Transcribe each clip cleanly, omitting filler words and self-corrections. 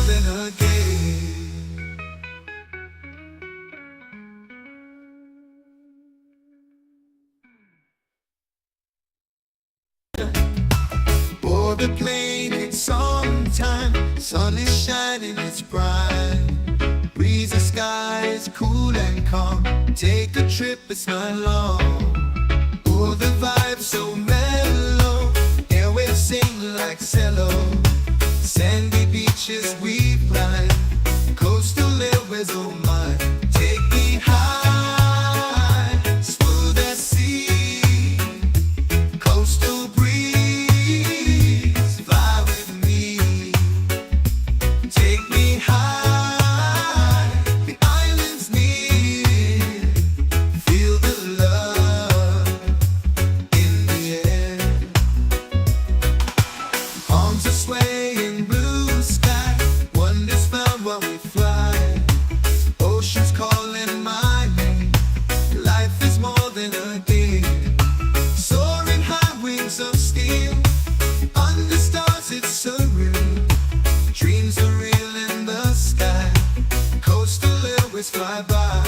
than a game. Board the plane, it's on time. Sun is shining, it's bright. Breezy skies, cool and calm. Take the trip, it's not long. Oh, the vibe so mellow. Airwaves sing like cello. Sandy beaches we climb. Coastal airways, oh my. Take me high, smooth as sea. Coastal breeze, fly with me. Take me high, the island's near. Feel the love in the air. Arms are swaying, blue sky. Wonders found while we fly. Oceans calling my name. Life is more than a game. Soaring high, wings of steel. Under stars, it's surreal. Dreams are real in the sky. Coastal airways fly by.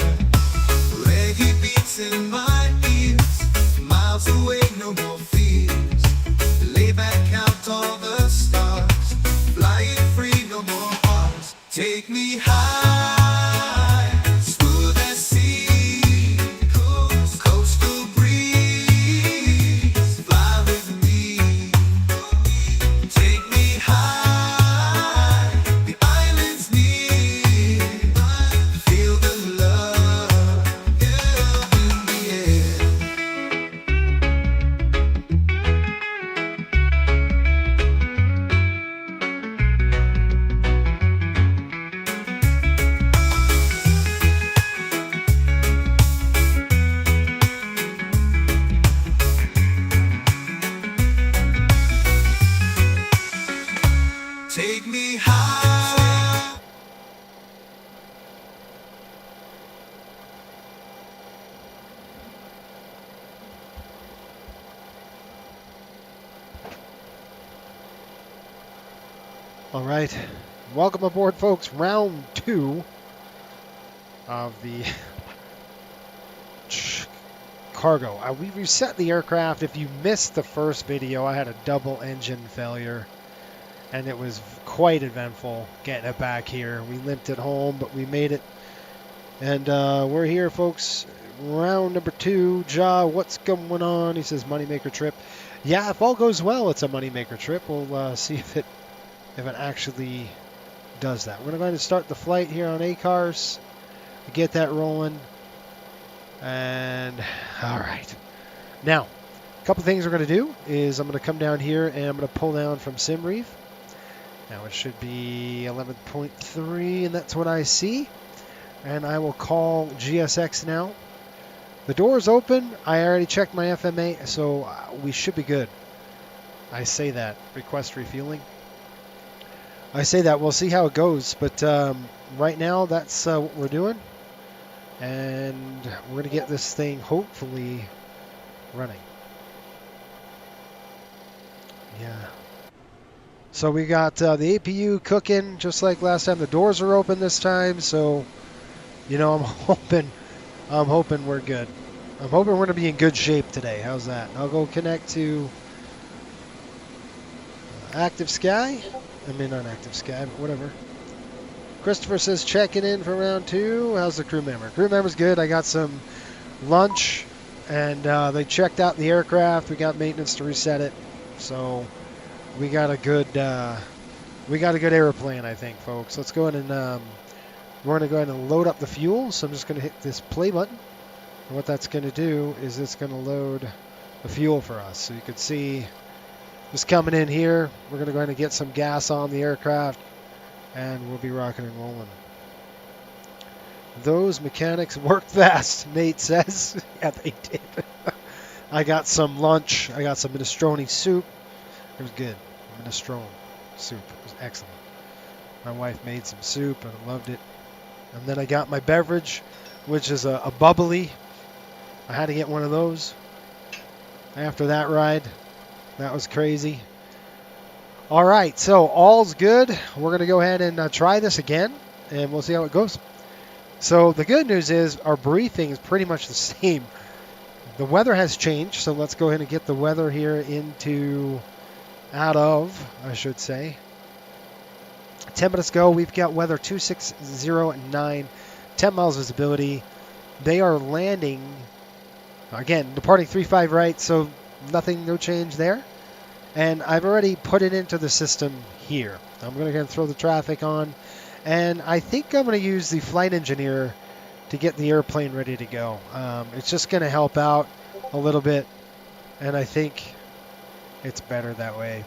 Reggae beats in my ears. Miles away, no more fears. Lay back, count all the stars. Flying free, no more bars. Take me high, smooth as sea. Coastal breeze, fly with me. Take me high, the island's near. Feel the love, yeah, in the air. Take me high. All right, welcome aboard, folks. Round 2 of the cargo. We reset the aircraft. If you missed the first video, I had a double engine failure, and it was quite eventful getting it back here. We limped it home, but we made it, and we're here, folks. Round number 2. Ja, what's going on? He says moneymaker trip. Yeah, if all goes well, it's a moneymaker trip. We'll see if it actually does that. We're going to go ahead and start the flight here on ACARS, get that rolling. And all right, now a couple things we're going to do is I'm going to come down here and I'm going to pull down from SimReef. Now it should be 11.3, and that's what I see. And I will call GSX now. The door is open. I already checked my FMA, so we should be good. I say that. Request refueling. I say that. We'll see how it goes. But right now, that's what we're doing. And we're going to get this thing hopefully running. Yeah. So we got the APU cooking just like last time. The doors are open this time. So, you know, I'm hoping we're good. I'm hoping we're going to be in good shape today. How's that? I'll go connect to Active Sky. I mean, not Active Sky, but whatever. Christopher says checking in for round 2. How's the crew member? Crew member's good. I got some lunch, and they checked out the aircraft. We got maintenance to reset it, so we got a good airplane, I think, folks. Let's go ahead and we're going to go ahead and load up the fuel. So I'm just going to hit this play button, and what that's going to do is it's going to load the fuel for us. So you can see just coming in here. We're going to go ahead and get some gas on the aircraft, and we'll be rocking and rolling. Those mechanics work fast, Nate says. Yeah, they did. I got some lunch. I got some minestrone soup. It was good. Minestrone soup. It was excellent. My wife made some soup, and I loved it. And then I got my beverage, which is a bubbly. I had to get one of those after that ride. That was crazy. All right, so all's good. We're going to go ahead and try this again, and we'll see how it goes. So the good news is our briefing is pretty much the same. The weather has changed, so let's go ahead and get the weather here out of, I should say. 10 minutes ago, we've got weather 260 10 miles visibility. They are landing, again, departing 35 right, so nothing, no change there. And I've already put it into the system here. I'm going to throw the traffic on, and I think I'm going to use the flight engineer to get the airplane ready to go. It's just going to help out a little bit, and I think it's better that way.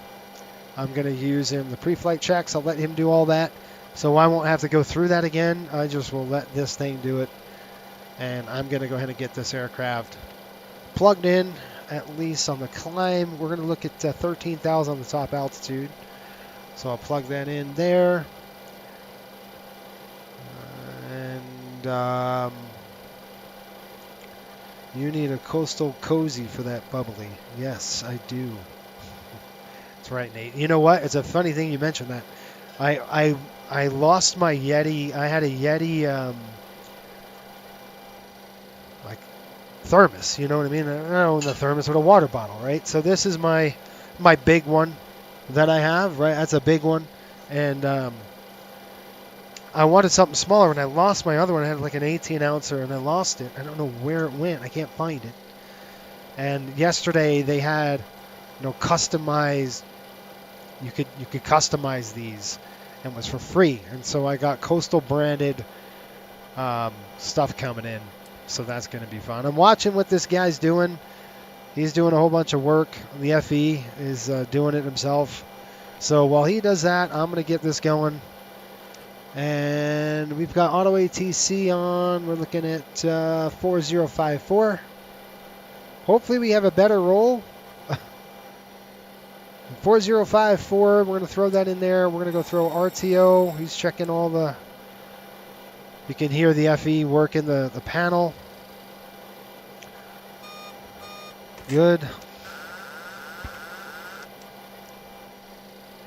I'm going to use him, the pre-flight checks. I'll let him do all that, so I won't have to go through that again. I just will let this thing do it, and I'm going to go ahead and get this aircraft plugged in, at least on the climb. We're going to look at 13,000 on the top altitude, so I'll plug that in there. And you need a coastal cozy for that bubbly. Yes, I do. That's right, Nate. You know what? It's a funny thing you mentioned that. I lost my Yeti. I had a Yeti like thermos. You know what I mean? I don't own the thermos with a water bottle, right? So this is my big one that I have. Right, that's a big one, and I wanted something smaller, and I lost my other one. I had like an 18-ouncer, and I lost it. I don't know where it went. I can't find it. And yesterday they had, customized. You could customize these, and it was for free. And so I got coastal branded stuff coming in. So that's going to be fun. I'm watching what this guy's doing. He's doing a whole bunch of work. The FE is doing it himself. So while he does that, I'm going to get this going. And we've got auto ATC on. We're looking at 4054. Hopefully we have a better roll. 4054, we're going to throw that in there. We're going to go throw RTO. He's checking all the... You can hear the FE working the panel. Good.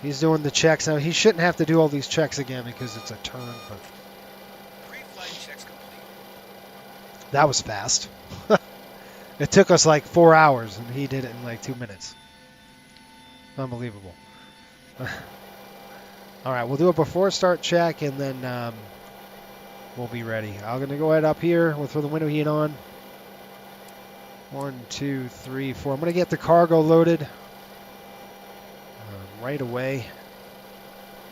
He's doing the checks. Now, he shouldn't have to do all these checks again because it's a turn, but... Pre-flight checks complete. That was fast. It took us like 4 hours, and he did it in like 2 minutes. Unbelievable. All right, we'll do a before start check, and then we'll be ready. I'm going to go ahead up here. We'll throw the window heat on. 1, 2, 3, 4. I'm going to get the cargo loaded right away,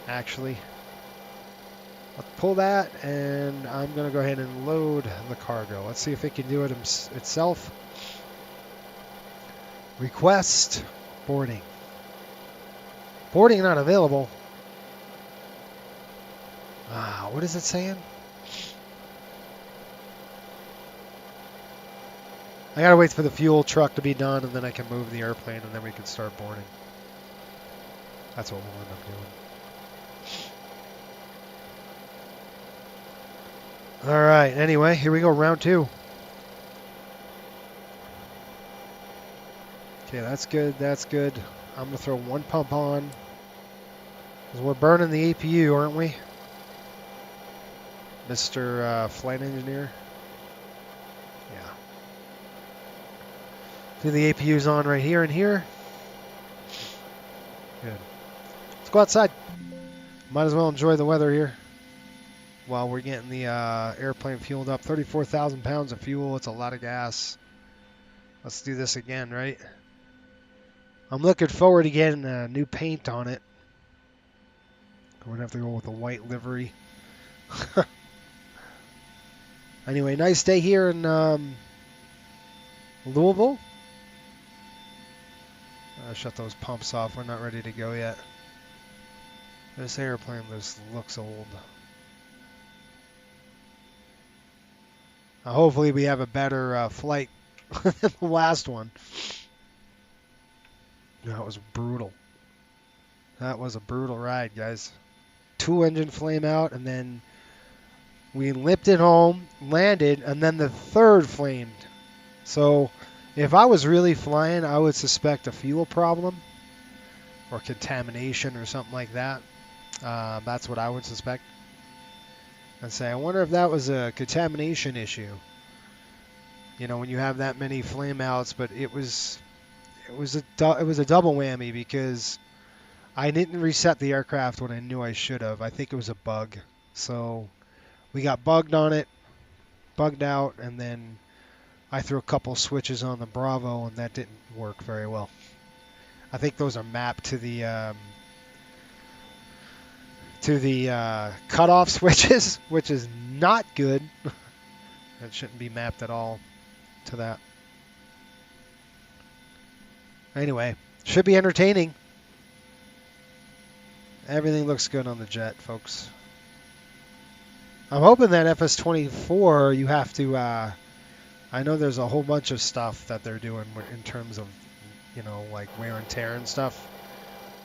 actually. Let's pull that, and I'm going to go ahead and load the cargo. Let's see if it can do it itself. Request boarding. Boarding not available. What is it saying? I gotta wait for the fuel truck to be done, and then I can move the airplane, and then we can start boarding. That's what we'll end up doing. All right, anyway, here we go, round 2. Okay, that's good, that's good. I'm going to throw one pump on, because we're burning the APU, aren't we? Mr. Flight Engineer? Yeah. So the APU's on right here and here. Good. Let's go outside. Might as well enjoy the weather here while we're getting the airplane fueled up. 34,000 pounds of fuel. It's a lot of gas. Let's do this again, right? I'm looking forward to getting new paint on it. I'm going to have to go with a white livery. Anyway, nice day here in Louisville. I'll shut those pumps off. We're not ready to go yet. This airplane just looks old. Hopefully we have a better flight than the last one. That was brutal. That was a brutal ride, guys. 2 engine flame out, and then we limped it home, landed, and then the third flamed. So if I was really flying, I would suspect a fuel problem. or contamination or something like that. That's what I would suspect. And say, I wonder if that was a contamination issue. You know, when you have that many flame outs, but it was a double whammy because I didn't reset the aircraft when I knew I should have. I think it was a bug. So we got bugged on it, bugged out, and then I threw a couple switches on the Bravo, and that didn't work very well. I think those are mapped to the cutoff switches, which is not good. That shouldn't be mapped at all to that. Anyway, should be entertaining. Everything looks good on the jet, folks. I'm hoping that FS-24, you have to, I know there's a whole bunch of stuff that they're doing in terms of, you know, like wear and tear and stuff.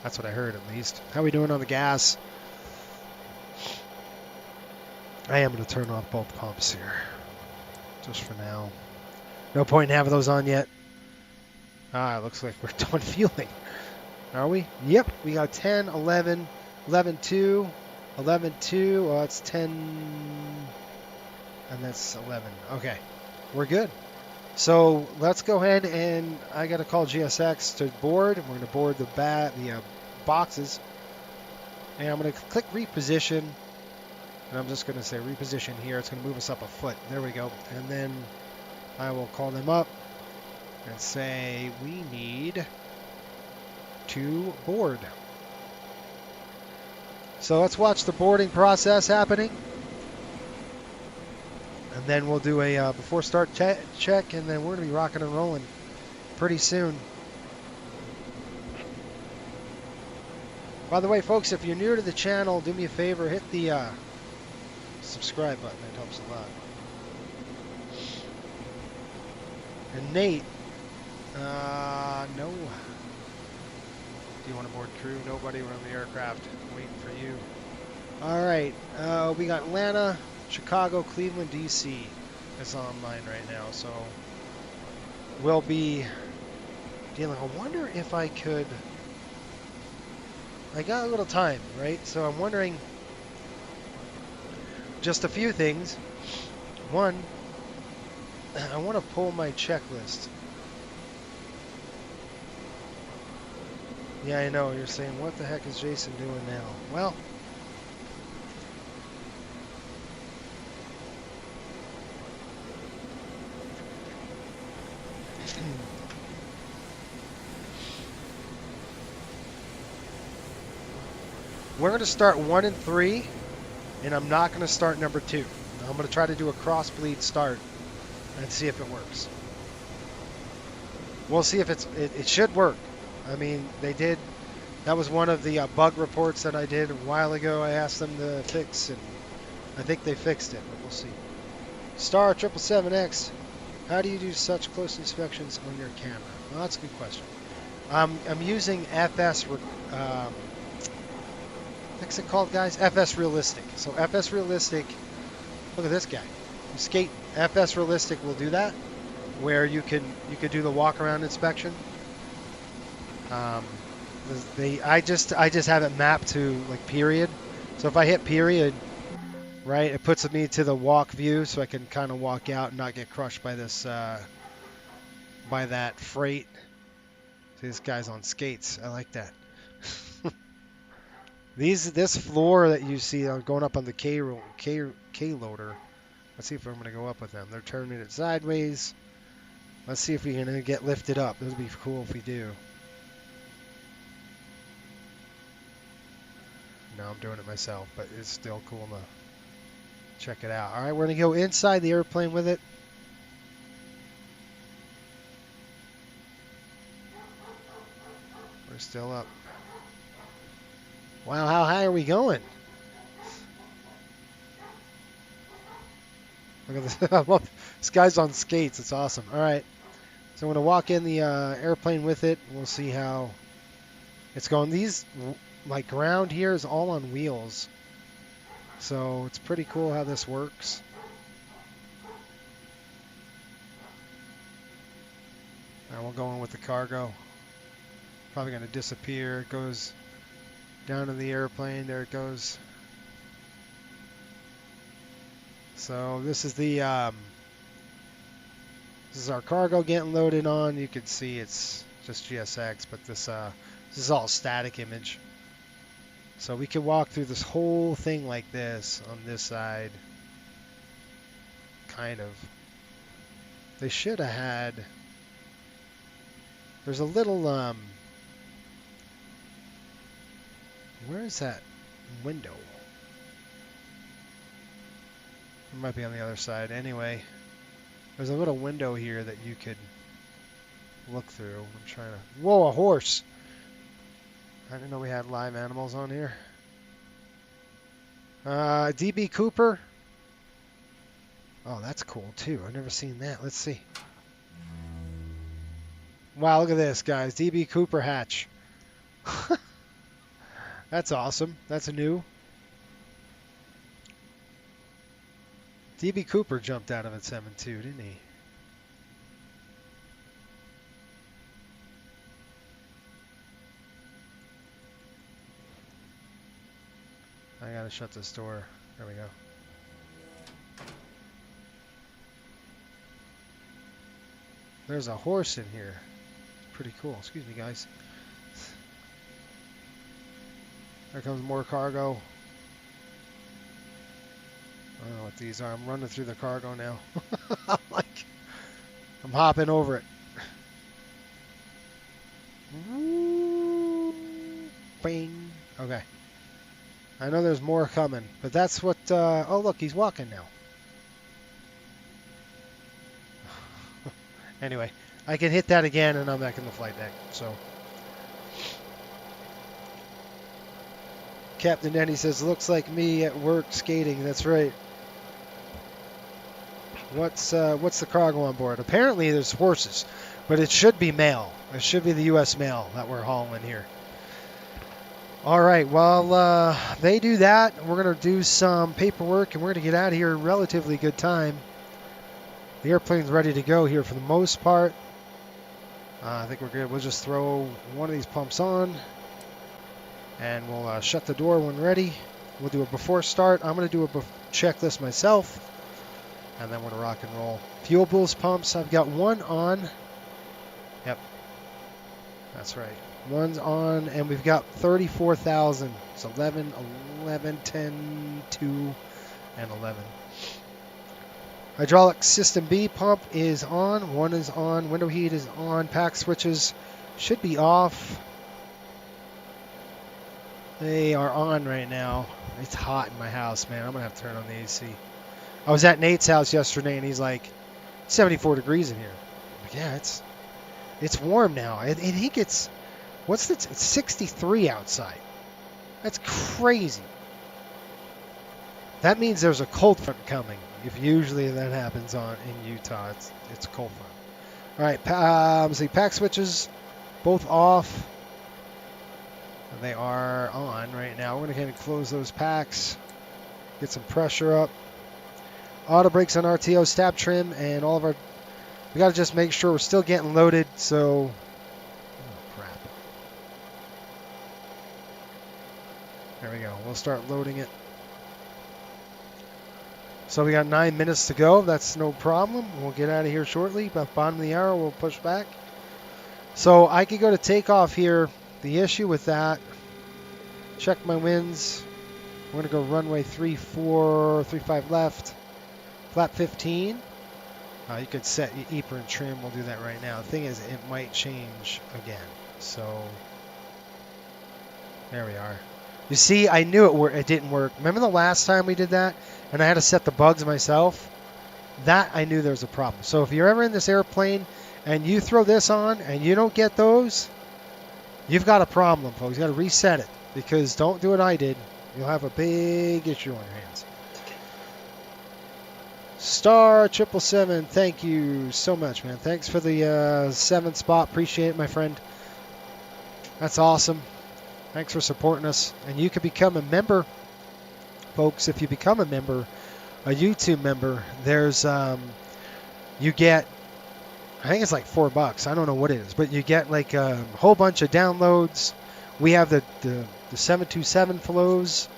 That's what I heard, at least. How are we doing on the gas? I am going to turn off both pumps here, just for now. No point in having those on yet. It looks like we're done fueling. Are we? Yep, we got 10, 11, 11.2, 11.2. Oh, it's 10, and that's 11. Okay, we're good. So let's go ahead and I got to call GSX to board. We're going to board the boxes, and I'm going to click reposition. And I'm just going to say reposition here. It's going to move us up a foot. There we go. And then I will call them up and say we need to board. So let's watch the boarding process happening. And then we'll do a before start check, and then we're going to be rocking and rolling pretty soon. By the way, folks, if you're new to the channel, do me a favor, hit the subscribe button. It helps a lot. And Nate, no. Do you want to board crew? Nobody. We're on the aircraft. Waiting for you. All right. We got Atlanta, Chicago, Cleveland, DC. It's online right now, so we'll be dealing. I wonder if I could. I got a little time, right? So I'm wondering. Just a few things. One, I want to pull my checklist. Yeah, I know. You're saying, what the heck is Jason doing now? Well, we're going to start 1 and 3. And I'm not going to start number 2. I'm going to try to do a cross bleed start and see if it works. We'll see if it should work. I mean, they did. That was one of the bug reports that I did a while ago. I asked them to fix, and I think they fixed it, but we'll see. Star 777X, how do you do such close inspections on your camera? Well, that's a good question. I'm using what's it called, guys? FS Realistic. So FS Realistic, look at this guy. He's skating. FS Realistic will do that, where you could do the walk around inspection. I just have it mapped to like period. So if I hit period, right, it puts me to the walk view, so I can kind of walk out and not get crushed by this by that freight. See, this guy's on skates. I like that. This floor that you see going up on the K loader. Let's see if I'm going to go up with them. They're turning it sideways. Let's see if we can get lifted up. This would be cool if we do. No, I'm doing it myself, but it's still cool to check it out. All right, we're going to go inside the airplane with it. We're still up. Wow, how high are we going? Look at this. I love this guy's on skates. It's awesome. All right. So I'm going to walk in the airplane with it. We'll see how it's going. These, like, ground here is all on wheels. So it's pretty cool how this works. Now we'll go in with the cargo. probably going to disappear. It goes down in the airplane. There it goes. So this is the this is our cargo getting loaded on. You can see it's just GSX, but this is all static image. So we can walk through this whole thing like this on this side. Kind of. They should have had. There's a little where is that window? It might be on the other side. Anyway, there's a little window here that you could look through. I'm trying to. Whoa, a horse! I didn't know we had live animals on here. DB Cooper. Oh, that's cool too. I've never seen that. Let's see. Wow, look at this, guys. DB Cooper hatch. That's awesome. That's new. DB Cooper jumped out of it 7.2, didn't he? I gotta shut this door. There we go. There's a horse in here. Pretty cool. Excuse me, guys. There comes more cargo. I don't know what these are. I'm running through the cargo now. I'm hopping over it. Bing. Okay. I know there's more coming, but that's what. Oh, look, he's walking now. Anyway, I can hit that again, and I'm back in the flight deck. So, Captain Denny says, "Looks like me at work skating." That's right. What's the cargo on board? Apparently, there's horses, but it should be mail. It should be the U.S. mail that we're hauling here. All right. Well, they do that. We're gonna do some paperwork, and we're gonna get out of here in relatively good time. The airplane's ready to go here for the most part. I think we're good. We'll just throw one of these pumps on, and we'll shut the door when ready. We'll do a before start. I'm going to do a checklist myself, and then we're going to rock and roll. Fuel boost pumps. I've got one on. Yep. That's right. One's on, and we've got 34,000. It's 11, 11, 10, 2, and 11. Hydraulic system B pump is on. One is on. Window heat is on. Pack switches should be off. They are on right now. It's hot in my house, man. I'm going to have to turn on the AC. I was at Nate's house yesterday, and he's like, 74 degrees in here. I'm like, yeah, it's warm now. And he gets, it's 63 outside. That's crazy. That means there's a cold front coming. If usually that happens in Utah, it's a cold front. All right, let's see, pack switches, both off. They are on right now. We're going to kind of close those packs, get some pressure up. Auto brakes on RTO, stab trim, and all of our. We got to just make sure we're still getting loaded. So, oh crap. There we go. We'll start loading it. So we got 9 minutes to go. That's no problem. We'll get out of here shortly. About bottom of the hour, we'll push back. So I could go to takeoff here. The issue with that, check my winds. We're going to go runway 35 left, flap 15. You could set EPR and trim. We'll do that right now. The thing is, it might change again. So there we are. You see, I knew it didn't work. Remember the last time we did that? And I had to set the bugs myself? That I knew there was a problem. So if you're ever in this airplane and you throw this on and you don't get those, you've got a problem, folks. You got to reset it, because don't do what I did. You'll have a big issue on your hands. Star 777, thank you so much, man. Thanks for the 7th spot. Appreciate it, my friend. That's awesome. Thanks for supporting us. And you can become a member, folks. If you become a member, a YouTube member, there's you get I think it's like $4. I don't know what it is, but you get like a whole bunch of downloads. We have the 727 flows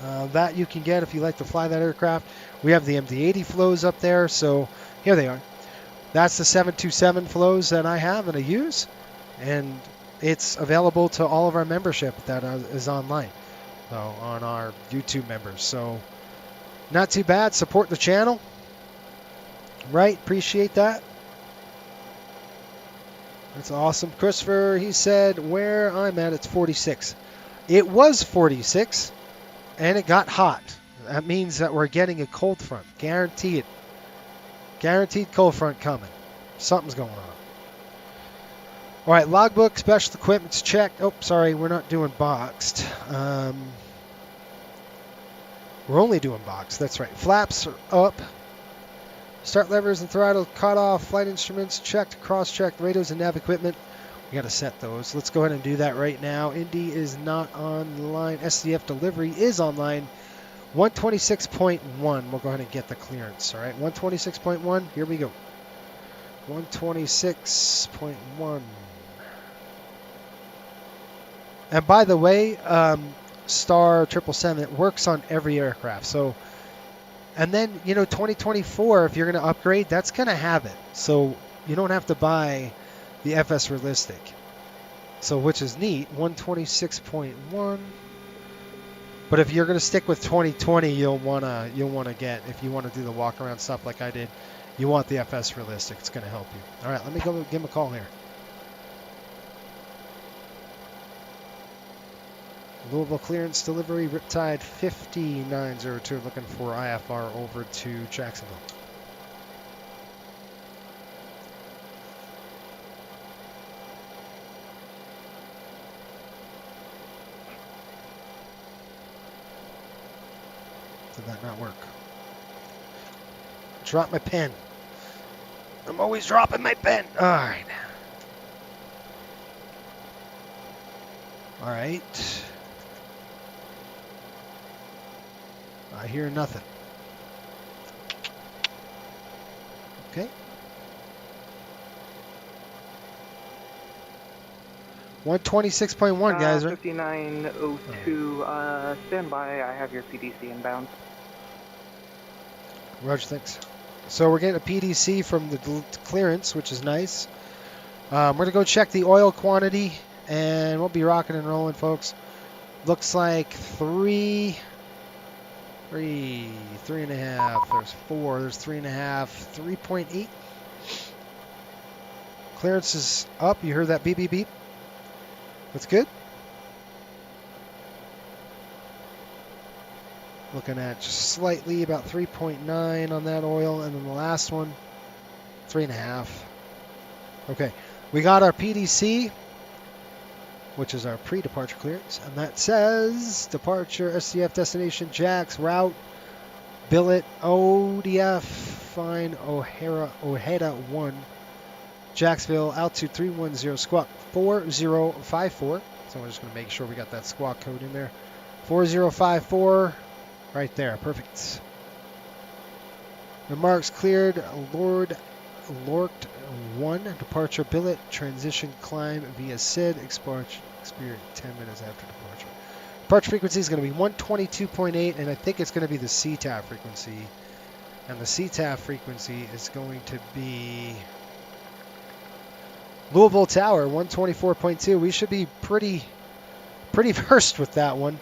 that you can get if you like to fly that aircraft. We have the MD-80 flows up there, so here they are. That's the 727 flows that I have and I use, and it's available to all of our membership that is online, so on our YouTube members. So not too bad. Support the channel, right? Appreciate that. That's awesome. Christopher, he said, where I'm at, it's 46. It was 46, and it got hot. That means that we're getting a cold front. Guaranteed. Guaranteed cold front coming. Something's going on. All right, logbook, special equipment's checked. Oh, sorry, we're not doing boxed. We're only doing boxed. That's right. Flaps are up. Start levers and throttle cut off. Flight instruments checked, cross-checked. Radios and nav equipment. We got to set those. Let's go ahead and do that right now. Indy is not online. SDF delivery is online. 126.1. We'll go ahead and get the clearance. All right, 126.1. Here we go. 126.1. And by the way, Star 777, it works on every aircraft. So, and then, 2024, if you're going to upgrade, that's going to have it. So you don't have to buy the FS Realistic. So, which is neat, 126.1. But if you're going to stick with 2020, you'll want to get, if you want to do the walk around stuff like I did, you want the FS Realistic. It's going to help you. All right, let me go give him a call here. Louisville clearance delivery, Riptide 5902, looking for IFR over to Jacksonville. Did that not work? Drop my pen. I'm always dropping my pen. All right. All right. I hear nothing. Okay. 126.1, guys, right? 5902, stand by. I have your PDC inbound. Roger, thanks. So we're getting a PDC from the clearance, which is nice. We're going to go check the oil quantity, and we'll be rocking and rolling, folks. Looks like 3.5. There's 4. There's 3.5. 3.8. Clearance is up. You heard that beep, beep, beep. That's good. Looking at just slightly about 3.9 on that oil, and then the last one, 3.5. Okay, we got our PDC, which is our pre-departure clearance, and that says departure SCF destination Jax route billet ODF fine Ojeda 1 Jacksonville altitude 310 squawk 4054. So we're just going to make sure we got that squawk code in there. 4054 right there. Perfect. Remarks cleared. Lord 1 departure billet transition climb via SID experience 10 minutes after departure. Departure frequency is going to be 122.8, and I think it's going to be the CTAF frequency. And the CTAF frequency is going to be Louisville Tower 124.2. We should be pretty versed with that one.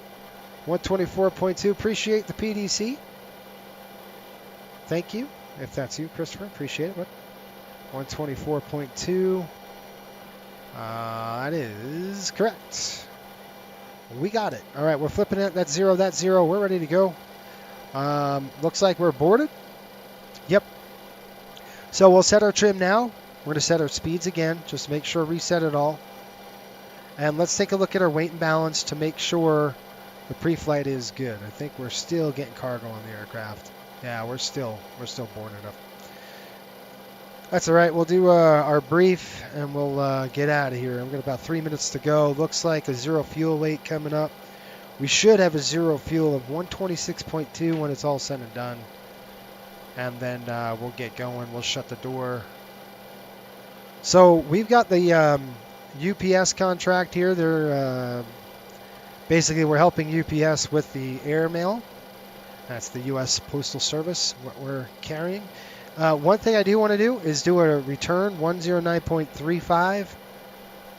124.2. Appreciate the PDC. Thank you. If that's you, Christopher, appreciate it. 124.2. That is correct. We got it. All right, we're flipping it. That's 0. That's 0. We're ready to go. Looks like we're boarded. Yep. So we'll set our trim now. We're going to set our speeds again. Just make sure reset it all. And let's take a look at our weight and balance to make sure the pre-flight is good. I think we're still getting cargo on the aircraft. Yeah, we're still boarding it up. That's all right. We'll do our brief and we'll get out of here. We've got about 3 minutes to go. Looks like a 0 fuel weight coming up. We should have a 0 fuel of 126.2 when it's all said and done. And then we'll get going. We'll shut the door. So we've got the UPS contract here. They're basically we're helping UPS with the airmail. That's the U.S. Postal Service, what we're carrying. One thing I do want to do is do a return 109.35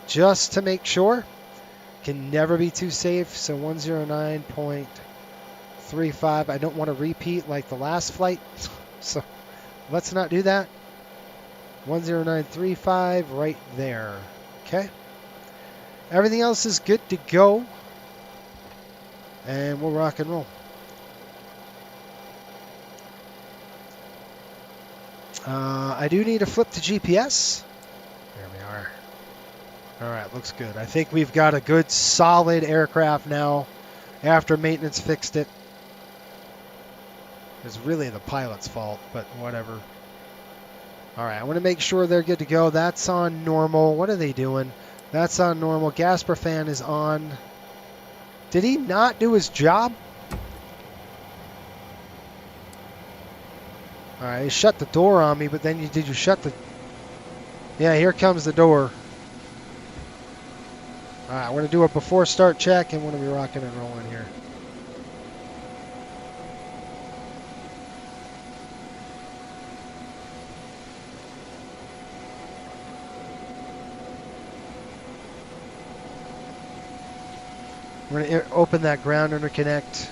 just to make sure. Can never be too safe, so 109.35. I don't want to repeat like the last flight, so let's not do that. 10935 right there. Okay. Everything else is good to go. And we'll rock and roll. I do need to flip to GPS. There we are. All right, looks good. I think we've got a good solid aircraft now after maintenance fixed it. It's really the pilot's fault, but whatever. All right, I want to make sure they're good to go. That's on normal. What are they doing? That's on normal. Gas per fan is on. Did he not do his job? All right, he shut the door on me, but then did you shut the... Yeah, here comes the door. All right, I want to do a before start check and want to be rocking and rolling here. We're going to open that ground interconnect.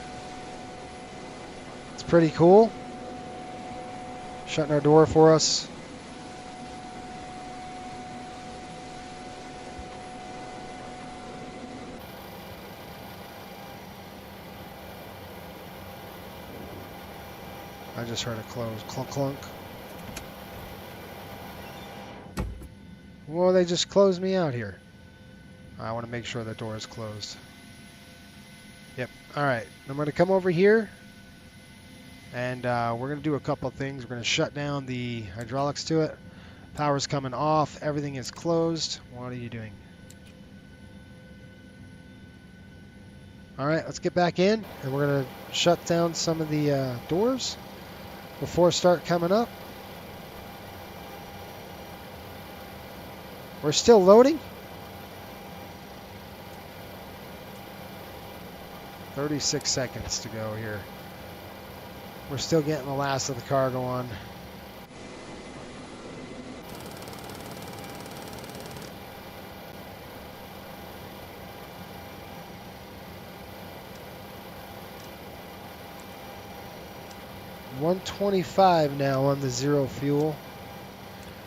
It's pretty cool. Shutting our door for us. I just heard it close. Clunk, clunk. Well, they just closed me out here. I want to make sure the door is closed. Yep. All right. I'm going to come over here. And we're going to do a couple of things. We're going to shut down the hydraulics to it. Power's coming off. Everything is closed. What are you doing? All right, let's get back in. And we're going to shut down some of the doors before start coming up. We're still loading. 36 seconds to go here. We're still getting the last of the cargo on. $125 now on the zero fuel.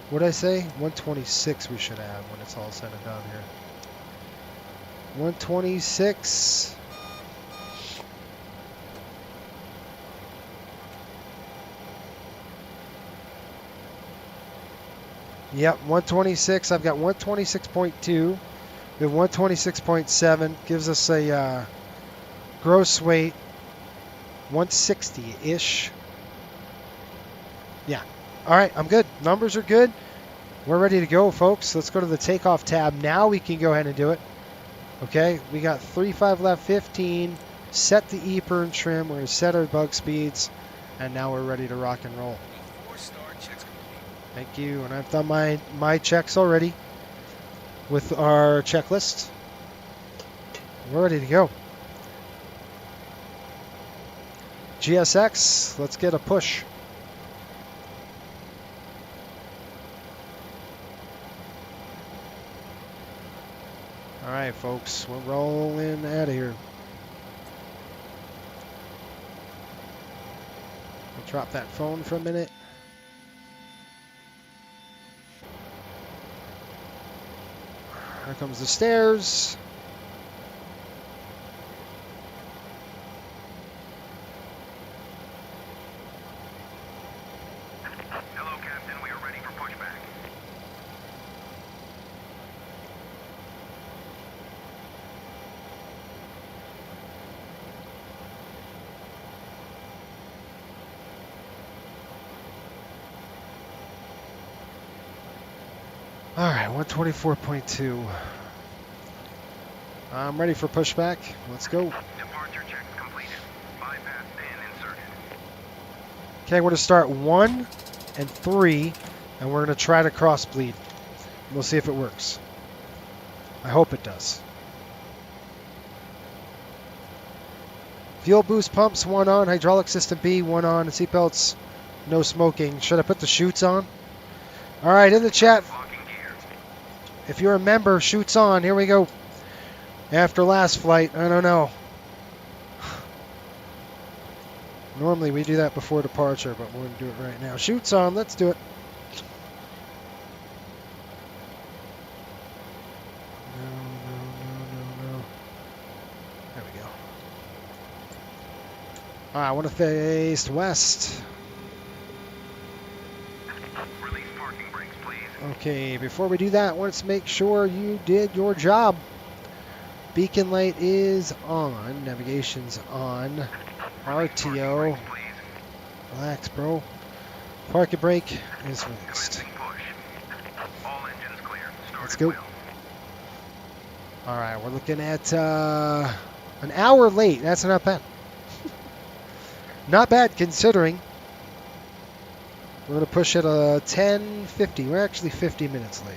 What'd I say? 126 we should have when it's all said and done here. 126. Yep, 126. I've got 126.2. We have 126.7. Gives us a gross weight 160-ish. Yeah. All right, I'm good. Numbers are good. We're ready to go, folks. Let's go to the takeoff tab. Now we can go ahead and do it. Okay, we got 35 left, 15. Set the E-burn trim. We're going to set our bug speeds. And now we're ready to rock and roll. Thank you, and I've done my checks already with our checklist. We're ready to go. GSX, let's get a push. All right, folks, we're rolling out of here. We'll drop that phone for a minute. Here comes the stairs. Hello, Captain. We are ready for pushback. All right, 124.2. I'm ready for pushback. Let's go. Departure checks completed. Bypass pin inserted. Okay, we're going to start 1 and 3, and we're going to try to cross bleed. We'll see if it works. I hope it does. Fuel boost pumps, 1 on. Hydraulic system B, 1 on. Seatbelts, no smoking. Should I put the chutes on? All right, in the chat, if you're a member, chutes on. Here we go. After last flight, I don't know. Normally we do that before departure, but we're going to do it right now. Chutes on, let's do it. No. There we go. All right, I want to face west. Release parking brakes, please. Okay, before we do that, let's make sure you did your job. Beacon light is on. Navigation's on. RTO. Relax, bro. Parking brake is released. All engines clear. Let's go. All right, we're looking at an hour late. That's not bad. Not bad considering. We're going to push it 10:50. We're actually 50 minutes late.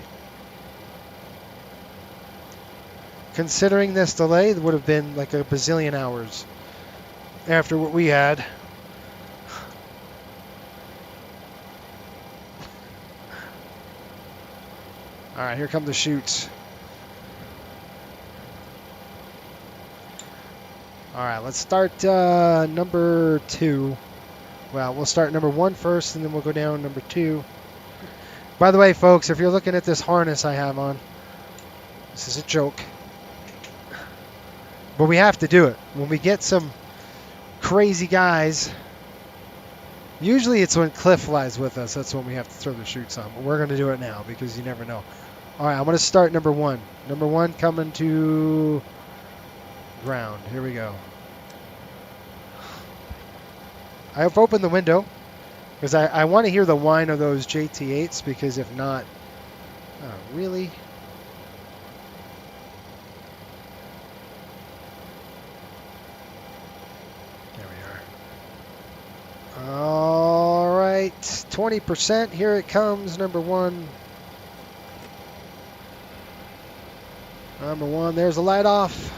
Considering this delay, it would have been like a bazillion hours after what we had. All right, here come the chutes. All right, let's start number 2. Well, we'll start number 1 first, and then we'll go down number 2. By the way, folks, if you're looking at this harness I have on, this is a joke. But we have to do it. When we get some crazy guys, usually it's when Cliff flies with us, that's when we have to throw the chutes on. But we're going to do it now because you never know. All right, I'm going to start number 1. Number 1 coming to ground. Here we go. I have opened the window because I want to hear the whine of those JT8s, because if not, really? There we are. All right, 20%. Here it comes, number 1. Number 1, there's the light off.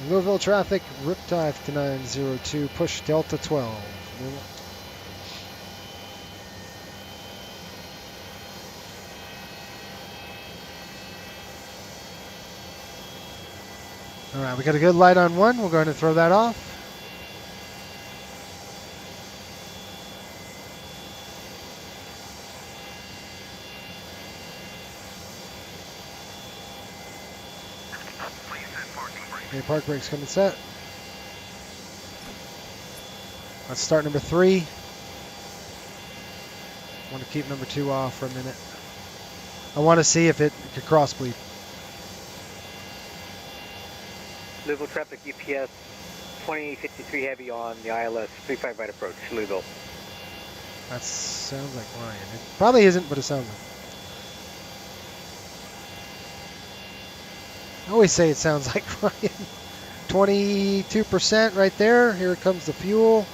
Louisville traffic, Riptide to 902, push Delta 12. All right, we got a good light on 1. We're going to throw that off. Okay, park brakes coming set. Let's start number 3. I want to keep number 2 off for a minute. I want to see if it could cross bleed. Louisville traffic UPS 2053 heavy on the ILS 35 right approach, Louisville. That sounds like Ryan. It probably isn't, but it sounds like. I always say it sounds like Ryan. 22% right there. Here comes the fuel.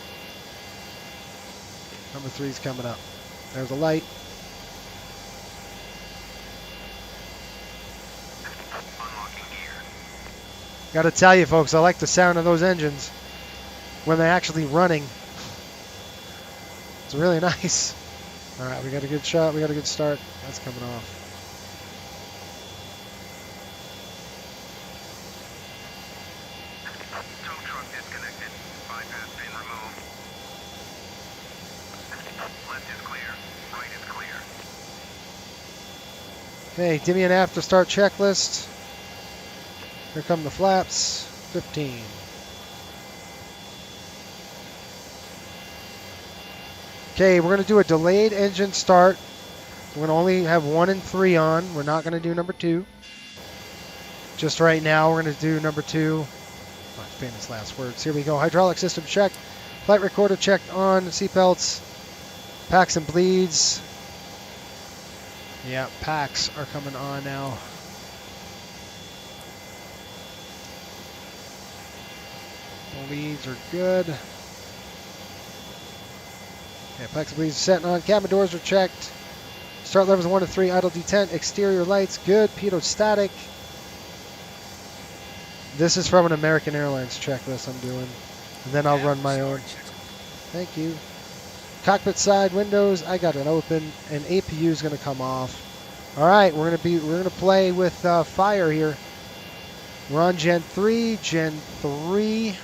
Number 3's coming up. There's a light. Got to tell you, folks, I like the sound of those engines when they're actually running. It's really nice. All right, we got a good shot. We got a good start. That's coming off. Tow truck disconnected. Bypass pin removed. Left is clear. Right is clear. Okay, give me an after start checklist. Here come the flaps. 15. Okay, we're going to do a delayed engine start. We're going to only have 1 and 3 on. We're not going to do number 2. Just right now, we're going to do number 2. My famous last words. Here we go. Hydraulic system checked. Flight recorder checked on. Seatbelts. Packs and bleeds. Yeah, packs are coming on now. leads are good. Okay, Plex leads are setting on. Cabin doors are checked. Start levers 1 to 3. Idle detent. Exterior lights good. Pitot static. This is from an American Airlines checklist I'm doing. And then I'll run my own. Thank you. Cockpit side windows, I got it open, and APU is going to come off. All right, we're gonna play with fire here. We're on Gen 3, Gen 3.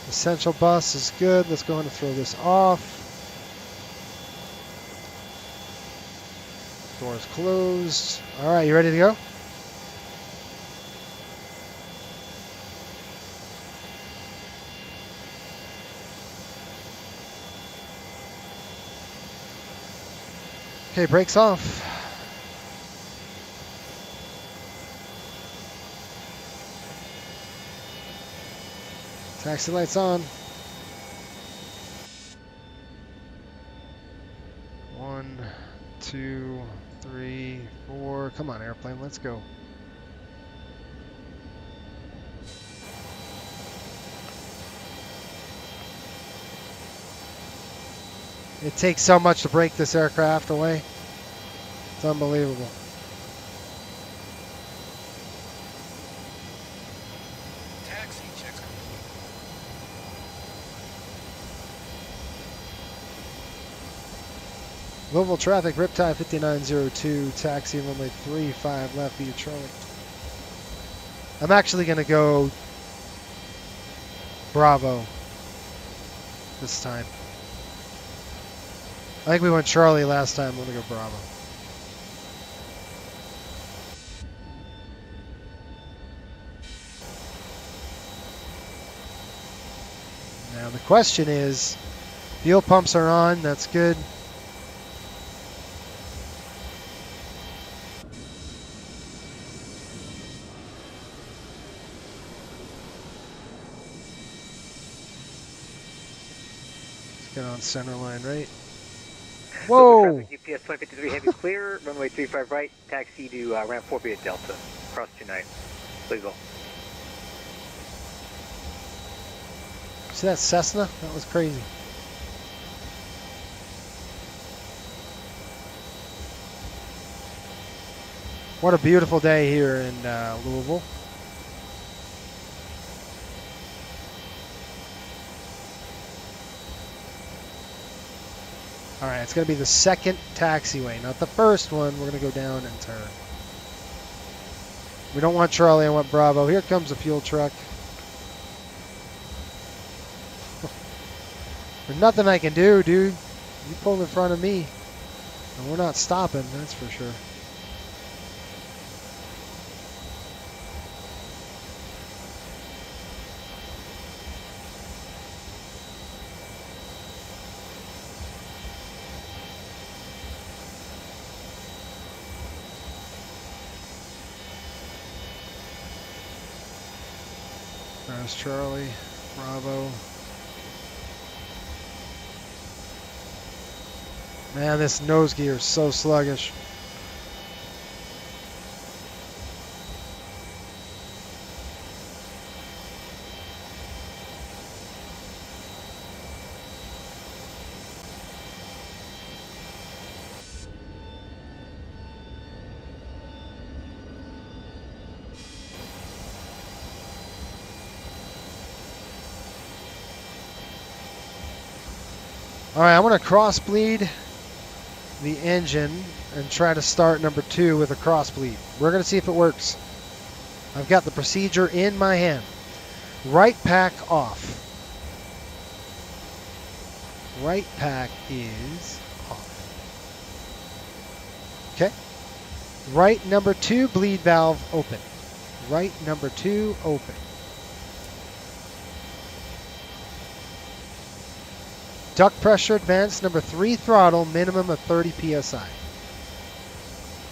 Essential bus is good. Let's go ahead and throw this off. Doors closed. All right, you ready to go? Okay, brakes off. Taxi lights on. 1, 2, 3, 4. Come on, airplane, let's go. It takes so much to break this aircraft away. It's unbelievable. Taxi checks complete. Louisville traffic, Riptide 5902, taxi runway 35 left via Charlie. I'm actually going to go Bravo this time. I think we went Charlie last time. I'm going to go Bravo. Now the question is, fuel pumps are on. That's good. Let's get on center line right. Whoa! Traffic, UPS 2053 heavy clear, runway 35 right, taxi to ramp 4 via Delta, cross 29. Please go. See that Cessna? That was crazy. What a beautiful day here in Louisville. All right, it's going to be the second taxiway, not the first one. We're going to go down and turn. We don't want Charlie, I want Bravo. Here comes a fuel truck. There's nothing I can do, dude. You pull in front of me. And we're not stopping, that's for sure. There's Charlie, Bravo. Man, this nose gear is so sluggish. All right, I'm going to cross bleed the engine and try to start number 2 with a cross bleed. We're going to see if it works. I've got the procedure in my hand. Right pack off. Right pack is off. Okay. Right number 2 bleed valve open. Right number 2 open. Duct pressure advanced, number 3 throttle, minimum of 30 psi.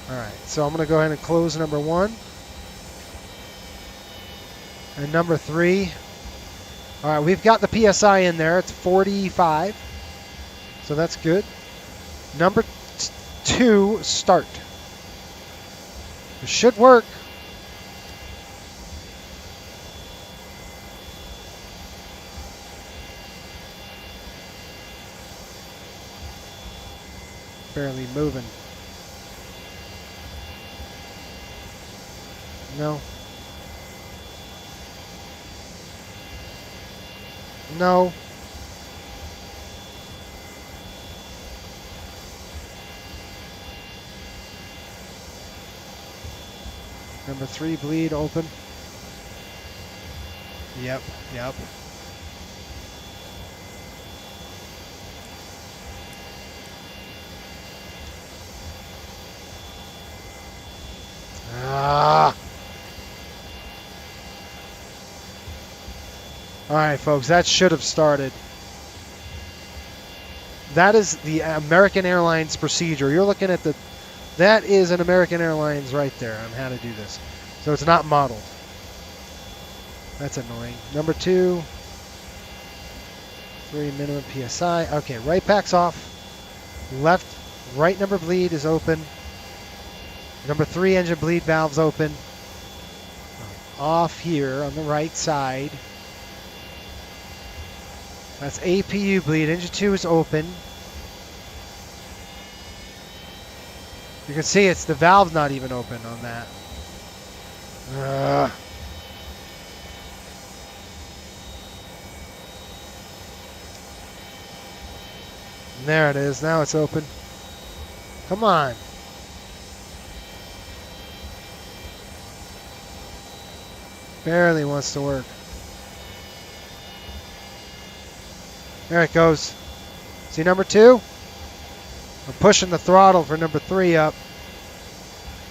All right, so I'm going to go ahead and close number 1. And number 3. All right, we've got the psi in there. It's 45. So that's good. Number 2, start. It should work. barely moving. No. No. Number 3 bleed open. Yep, yep. Ah. All right, folks, that should have started. That is the American Airlines procedure. You're looking at the, that is an American Airlines right there on how to do this. So it's not modeled. That's annoying. Number 2, 3 minimum PSI. Okay, right pack's off. Left, right number bleed is open. Number 3 engine bleed valve's open. Off here on the right side. That's APU bleed. Engine 2 is open. You can see it's the valve's not even open on that. There it is. Now it's open. Come on. Barely wants to work. There it goes. See number 2? I'm pushing the throttle for number 3 up.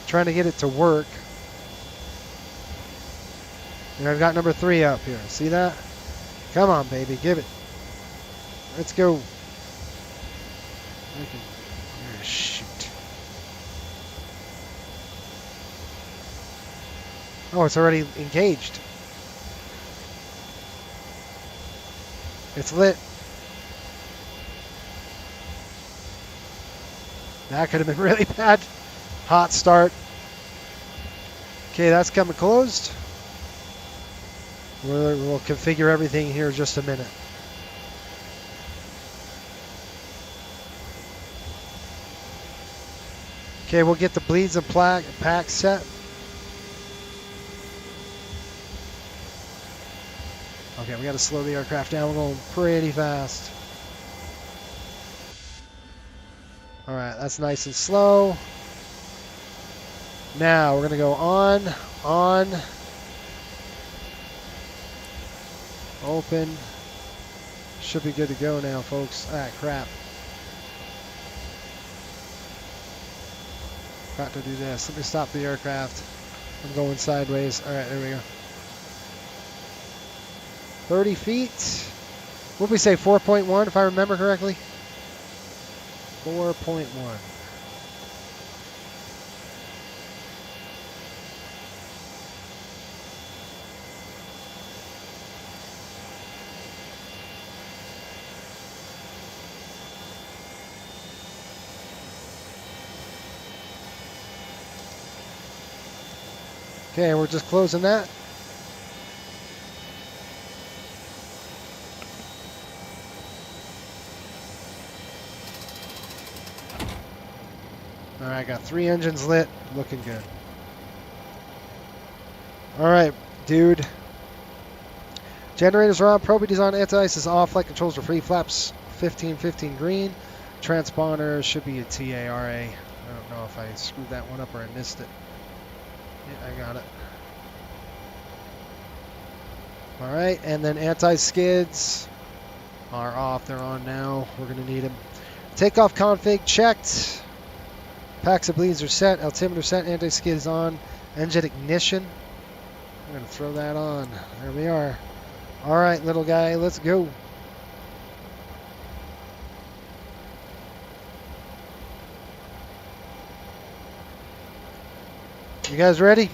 Trying to get it to work. And I've got number 3 up here. See that? Come on, baby. Give it. Let's go. Shoot. Oh, it's already engaged. It's lit. That could have been really bad. Hot start. Okay, that's coming closed. We'll configure everything here in just a minute. Okay, we'll get the bleeds and packs set. Okay, we got to slow the aircraft down. We're going pretty fast. All right, that's nice and slow. Now we're going to go on, open. Should be good to go now, folks. Ah, crap. Got to do this. Let me stop the aircraft. I'm going sideways. All right, there we go. 30 feet. What did we say, 4.1 if I remember correctly? 4.1. Okay, we're just closing that. All right, got 3 engines lit, looking good. All right, dude. Generators are on, probe design, anti-ice is off, flight controls are free, flaps 15 green. Transponder should be a TARA. I don't know if I screwed that one up or I missed it. Yeah, I got it. All right, and then anti-skids are off. They're on now. We're going to need them. Takeoff config checked. Packs of bleeds are set. Altimeter set. Anti-skid is on. Engine ignition. I'm going to throw that on. There we are. All right, little guy, let's go. You guys ready?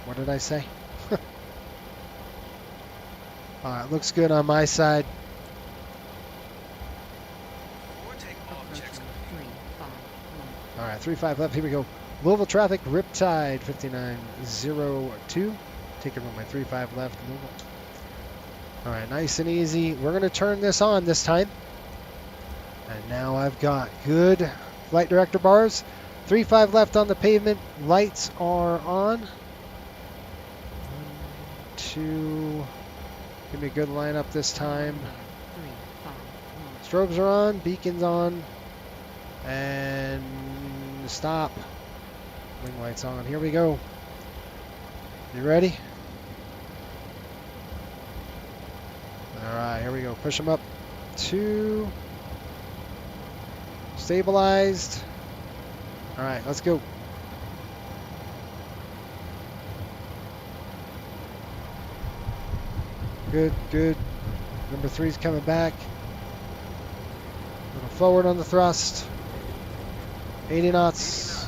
What did I say? All right, looks good on my side. All right, 3-5 left. Here we go. Louisville traffic, Riptide 5902. Taking on my 3-5 left. Louisville. All right, nice and easy. We're going to turn this on this time. And now I've got good flight director bars. 3-5 left on the pavement. Lights are on. 1, 2. Give me a good lineup this time. Strobes are on. Beacons on. And stop. Wing lights on. Here we go. You ready? Alright, here we go. Push them up. 2. Stabilized. Alright, let's go. Good, good. Number 3's coming back. A little forward on the thrust. 80 knots.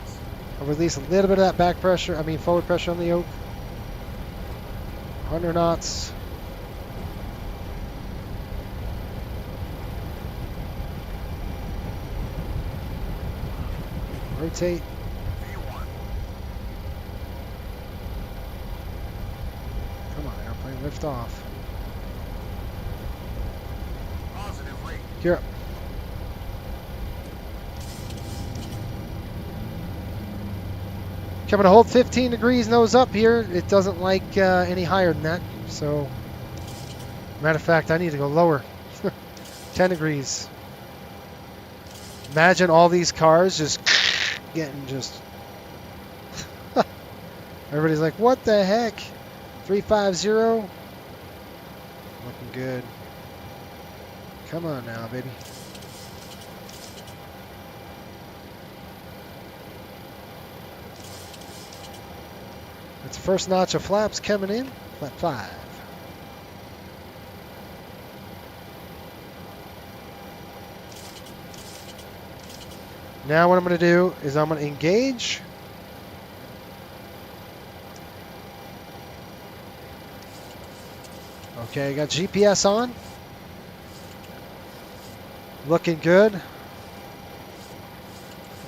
I'll release a little bit of that back pressure, forward pressure on the yoke. 100 knots. Rotate. Come on, airplane, lift off. Positive rate. Gear up. Coming to hold 15 degrees nose up here. It doesn't like any higher than that. So, matter of fact, I need to go lower. 10 degrees. Imagine all these cars just getting just... Everybody's like, what the heck? 350. Looking good. Come on now, baby. That's the first notch of flaps coming in. Flap 5. Now what I'm going to do is I'm going to engage. Okay, I got GPS on. Looking good. I'm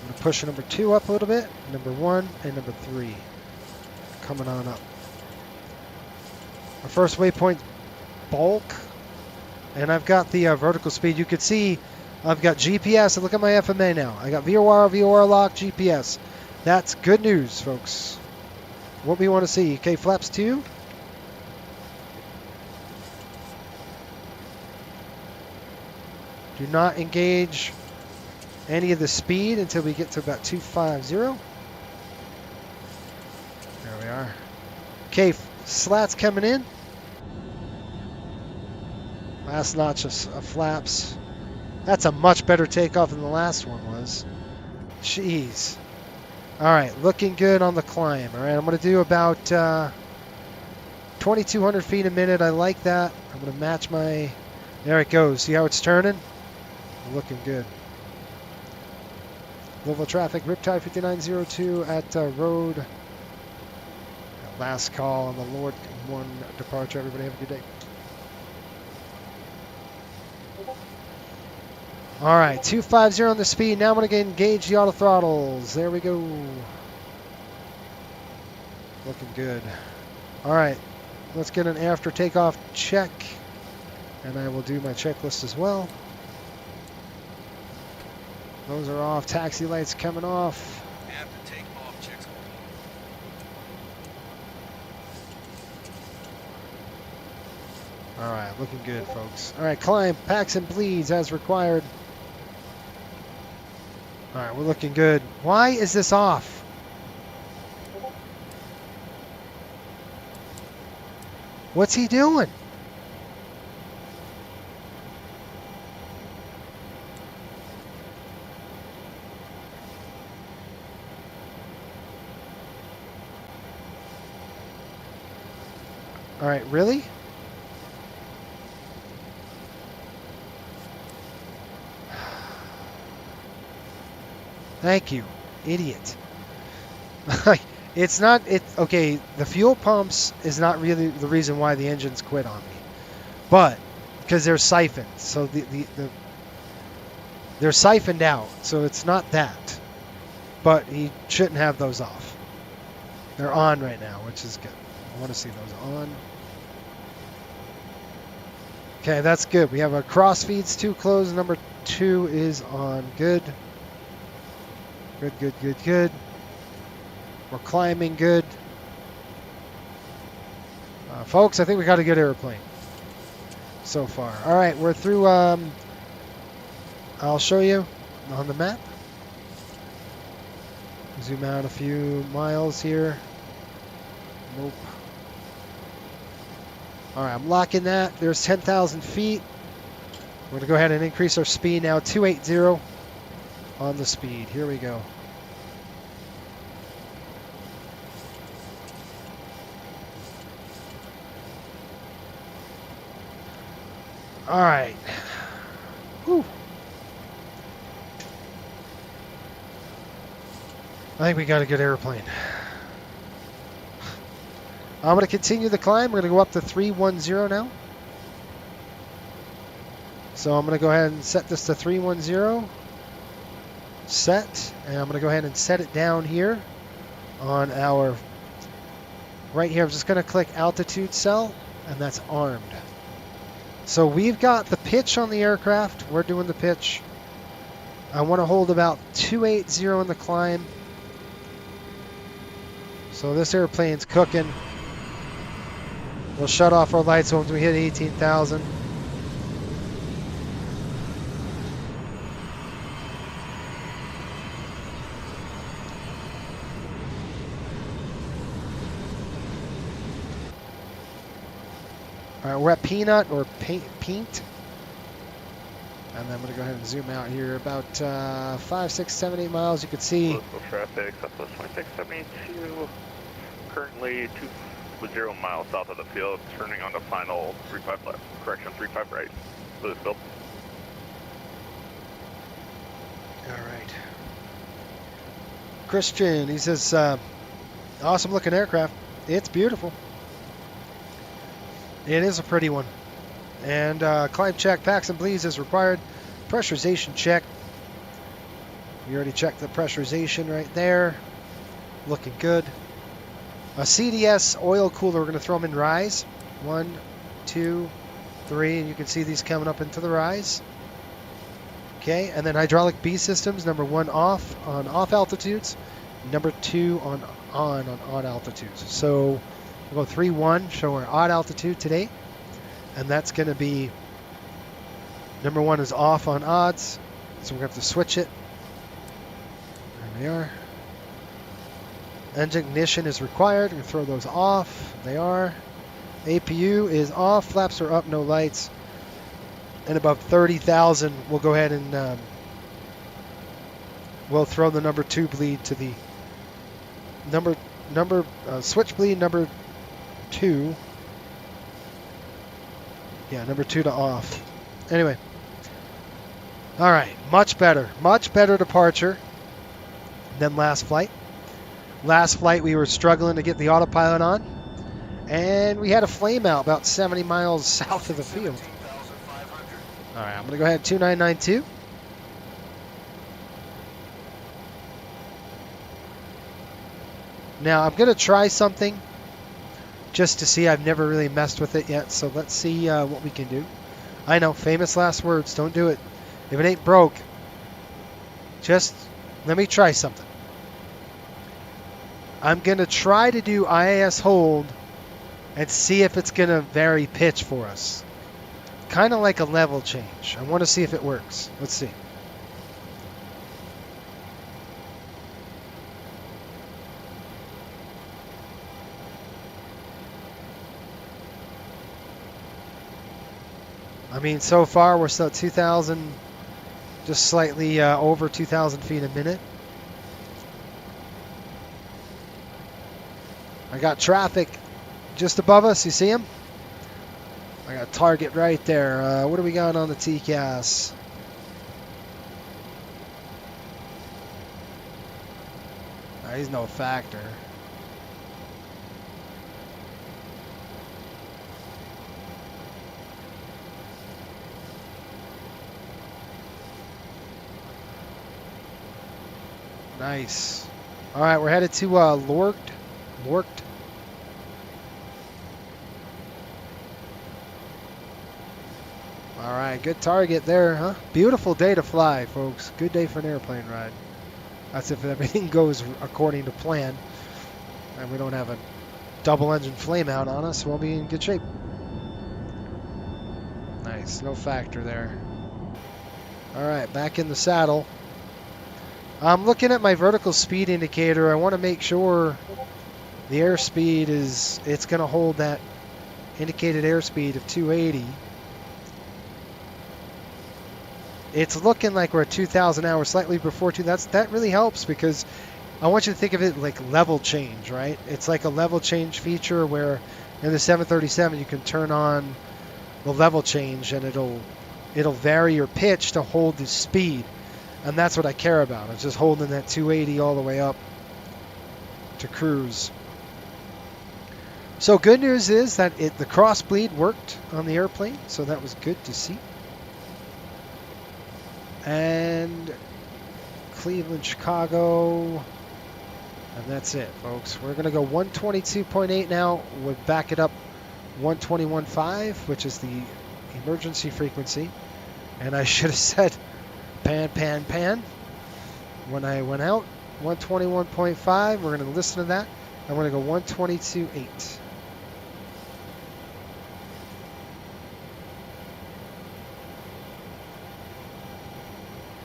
going to push number 2 up a little bit. Number 1 and number 3. Coming on up. Our first waypoint, bulk. And I've got the vertical speed. You could see I've got GPS. Look at my FMA now. I got VOR lock, GPS. That's good news, folks. What we want to see. Okay, flaps 2. Do not engage any of the speed until we get to about 250. There we are. Okay, slats coming in. Last notch of flaps. That's a much better takeoff than the last one was. Jeez. All right, looking good on the climb. All right, I'm going to do about 2,200 feet a minute. I like that. I'm going to match my... There it goes. See how it's turning? Looking good. Louisville traffic, Riptide 5902 at road. Last call on the Lord 1 departure. Everybody have a good day. All right, 250 on the speed. Now I'm going to engage the auto throttles. There we go. Looking good. All right, let's get an after takeoff check. And I will do my checklist as well. Those are off. Taxi lights coming off. After takeoff checks. All right, looking good, folks. All right, climb, packs and bleeds as required. All right, we're looking good. Why is this off? What's he doing? All right, really? Thank you, idiot. It's not, okay, the fuel pumps is not really the reason why the engines quit on me. But, because they're siphoned. So they're siphoned out. So it's not that. But he shouldn't have those off. They're on right now, which is good. I want to see those on. Okay, that's good. We have our cross feeds 2 closed. Number 2 is on. Good. Good, good, good, good. We're climbing good. Folks, I think we got a good airplane so far. All right, we're through. I'll show you on the map. Zoom out a few miles here. Nope. All right, I'm locking that. There's 10,000 feet. We're going to go ahead and increase our speed now. 280 on the speed. Here we go. All right. Whew. I think we got a good airplane. I'm going to continue the climb. We're going to go up to 310 now. So I'm going to go ahead and set this to 310. Set. And I'm going to go ahead and set it down here on our... Right here, I'm just going to click altitude cell, and that's armed. So we've got the pitch on the aircraft. We're doing the pitch. I want to hold about 280 in the climb. So this airplane's cooking. We'll shut off our lights once we hit 18,000. All right, we're at Peanut or Paint. And then I'm going to go ahead and zoom out here. About 5, 6, 7, 8 miles. You can see. Local traffic, Southwest 2672. Currently 2 miles south of the field, turning on the final 35 left. Correction, 35 right. Louisville. All right. Christian, he says, awesome looking aircraft. It's beautiful. It is a pretty one. And climb check, packs and bleeds is required. Pressurization check. We already checked the pressurization right there. Looking good. A CDS oil cooler, we're going to throw them in rise. 1, 2, 3, and you can see these coming up into the rise. Okay, and then hydraulic B systems, number 1 off on off altitudes, number 2 on odd altitudes. So we'll go 3-1, show our odd altitude today, and that's going to be number 1 is off on odds, so we're going to have to switch it. There we are. Engine ignition is required. We're going to throw those off. They are. APU is off. Flaps are up. No lights. And above 30,000, we'll go ahead and we'll throw the number 2 bleed to the switch bleed number 2. Yeah, number 2 to off. Anyway. All right. Much better. Much better departure than last flight. Last flight, we were struggling to get the autopilot on, and we had a flame out about 70 miles south of the field. All right, I'm going to go ahead 2992. Now, I'm going to try something just to see. I've never really messed with it yet, so let's see what we can do. I know, famous last words, don't do it. If it ain't broke, just let me try something. I'm going to try to do IAS hold and see if it's going to vary pitch for us. Kind of like a level change. I want to see if it works. Let's see. I mean, so far we're still at 2,000, just slightly over 2,000 feet a minute. I got traffic just above us. You see him? I got target right there. What do we got on the TCAS? He's no factor. Nice. All right, we're headed to Lorgt. good target there, huh? Beautiful day to fly, folks. Good day for an airplane ride. That's if everything goes according to plan and we don't have a double engine flame out on us. We'll be in good shape. Nice, no factor there. All right, back in the saddle. I'm looking at my vertical speed indicator. I want to make sure the airspeed it's going to hold that indicated airspeed of 280. It's looking like we're at 2,000 hours, slightly before 2. That really helps because I want you to think of it like level change, right? It's like a level change feature where in the 737 you can turn on the level change and it'll vary your pitch to hold the speed. And that's what I care about. It's just holding that 280 all the way up to cruise. So good news is that the cross bleed worked on the airplane, so that was good to see. And Cleveland, Chicago, and that's it, folks. We're going to go 122.8 now. We'll back it up 121.5, which is the emergency frequency. And I should have said pan, pan, pan when I went out. 121.5. We're going to listen to that. I'm going to go 122.8.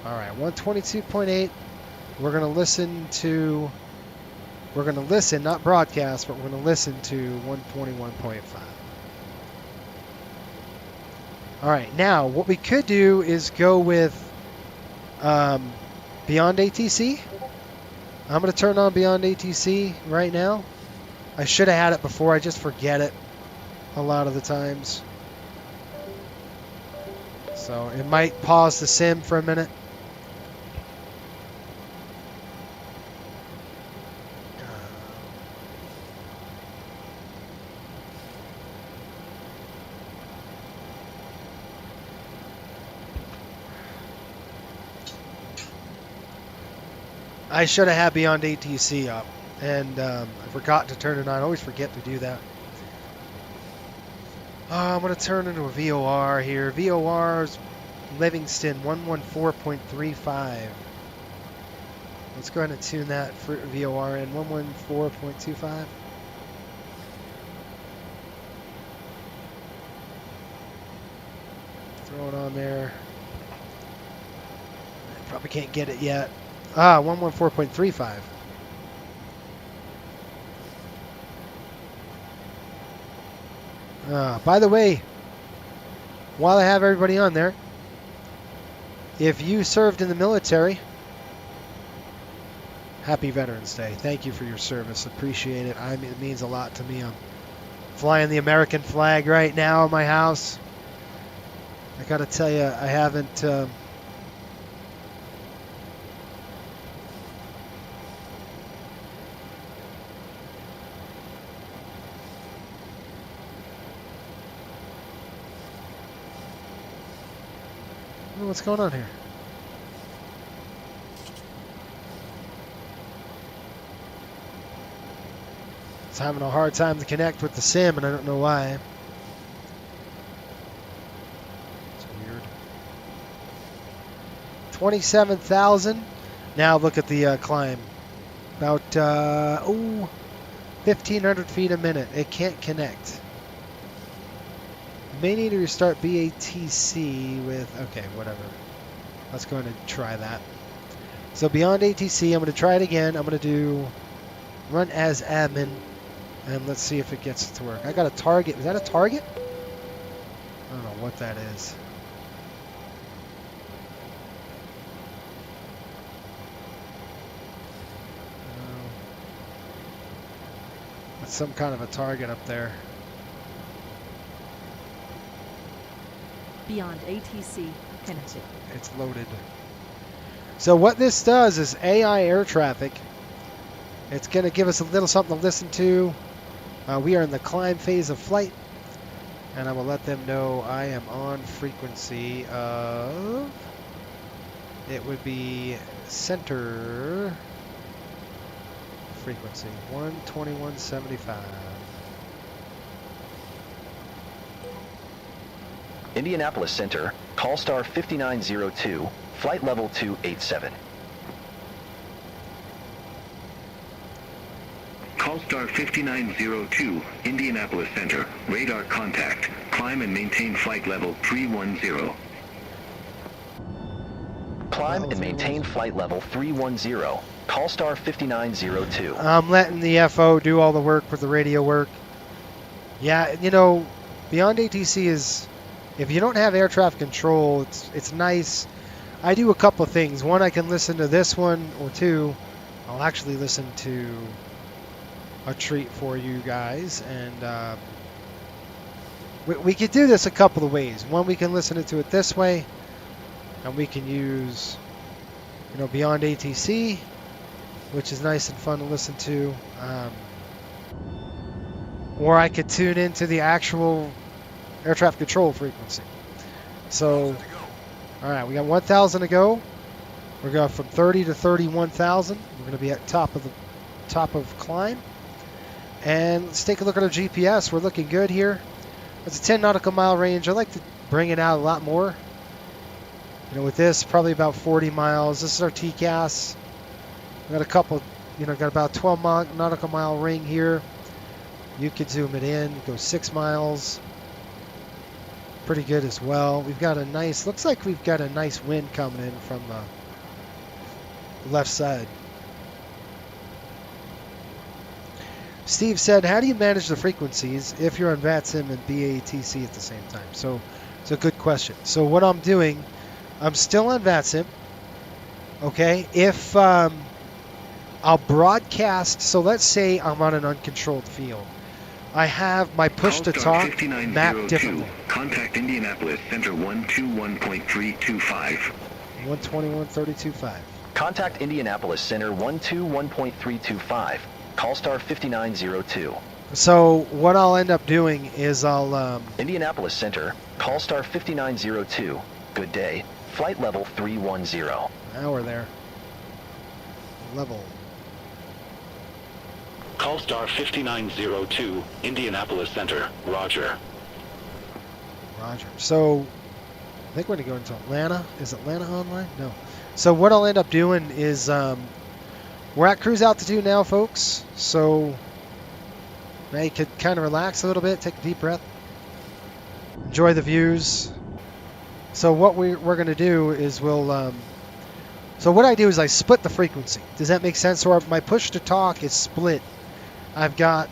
All right, 122.8. We're going to listen, not broadcast, but we're going to listen to 121.5. All right, now what we could do is go with Beyond ATC. I'm going to turn on Beyond ATC right now. I should have had it before. I just forget it a lot of the times. So it might pause the sim for a minute. I should have had Beyond ATC up, and I forgot to turn it on. I always forget to do that. I'm going to turn into a VOR here. VOR's Livingston 114.35. Let's go ahead and tune that for VOR in 114.25. Throw it on there. Probably can't get it yet. 114.35. By the way, while I have everybody on there, if you served in the military, happy Veterans Day. Thank you for your service. Appreciate it. It means a lot to me. I'm flying the American flag right now in my house. I got to tell you, I haven't... what's going on here? It's having a hard time to connect with the sim, and I don't know why. It's weird. 27,000. Now look at the climb. About 1,500 feet a minute. It can't connect. May need to restart BATC with, okay, whatever. Let's go ahead and try that. So Beyond ATC, I'm going to try it again. I'm going to do run as admin, and let's see if it gets to work. I got a target. Is that a target? I don't know what that is. It's some kind of a target up there. Beyond ATC connected. It's loaded. So what this does is AI air traffic. It's going to give us a little something to listen to. We are in the climb phase of flight, and I will let them know I am on frequency of, it would be center frequency 121.75. Indianapolis Center, call star 5902, flight level 287. Call star 5902, Indianapolis Center, radar contact, climb and maintain flight level 310. Climb and maintain flight level 310, call star 5902. I'm letting the FO do all the work with the radio work. Yeah, you know, Beyond ATC is, if you don't have air traffic control, it's nice. I do a couple of things. One, I can listen to this one, or two, I'll actually listen to a treat for you guys, and we could do this a couple of ways. One, we can listen to it this way, and we can use, you know, Beyond ATC, which is nice and fun to listen to, or I could tune into the actual air traffic control frequency. So, all right, we got 1,000 to go. We're going from 30 to 31,000. We're going to be at top of climb. And let's take a look at our GPS. We're looking good here. It's a 10 nautical mile range. I like to bring it out a lot more. You know, with this, probably about 40 miles. This is our TCAS. We got a couple, you know, got about 12 nautical mile ring here. You could zoom it in, go 6 miles. Pretty good as well. We've got a nice, looks like we've got a nice wind coming in from the left side. Steve said, how do you manage the frequencies if you're on VATSIM and BATC at the same time? So it's a good question. So what I'm doing, I'm still on VATSIM. Okay, if I'll broadcast, so let's say I'm on an uncontrolled field. I have my push to talk mapped differently. Contact Indianapolis Center 121.325. 121.325. Contact Indianapolis Center 121.325. Call star 5902. So what I'll end up doing is I'll Indianapolis Center, call star 5902. Good day. Flight level 310. Now we're there. Level. Call star 5902, Indianapolis Center. Roger. Roger. So I think we're going to go into Atlanta. Is Atlanta online? No. So what I'll end up doing is we're at cruise altitude now, folks. So now you could kind of relax a little bit, take a deep breath, enjoy the views. So what we're going to do is we'll so what I do is I split the frequency. Does that make sense? Or my push to talk is split. I've got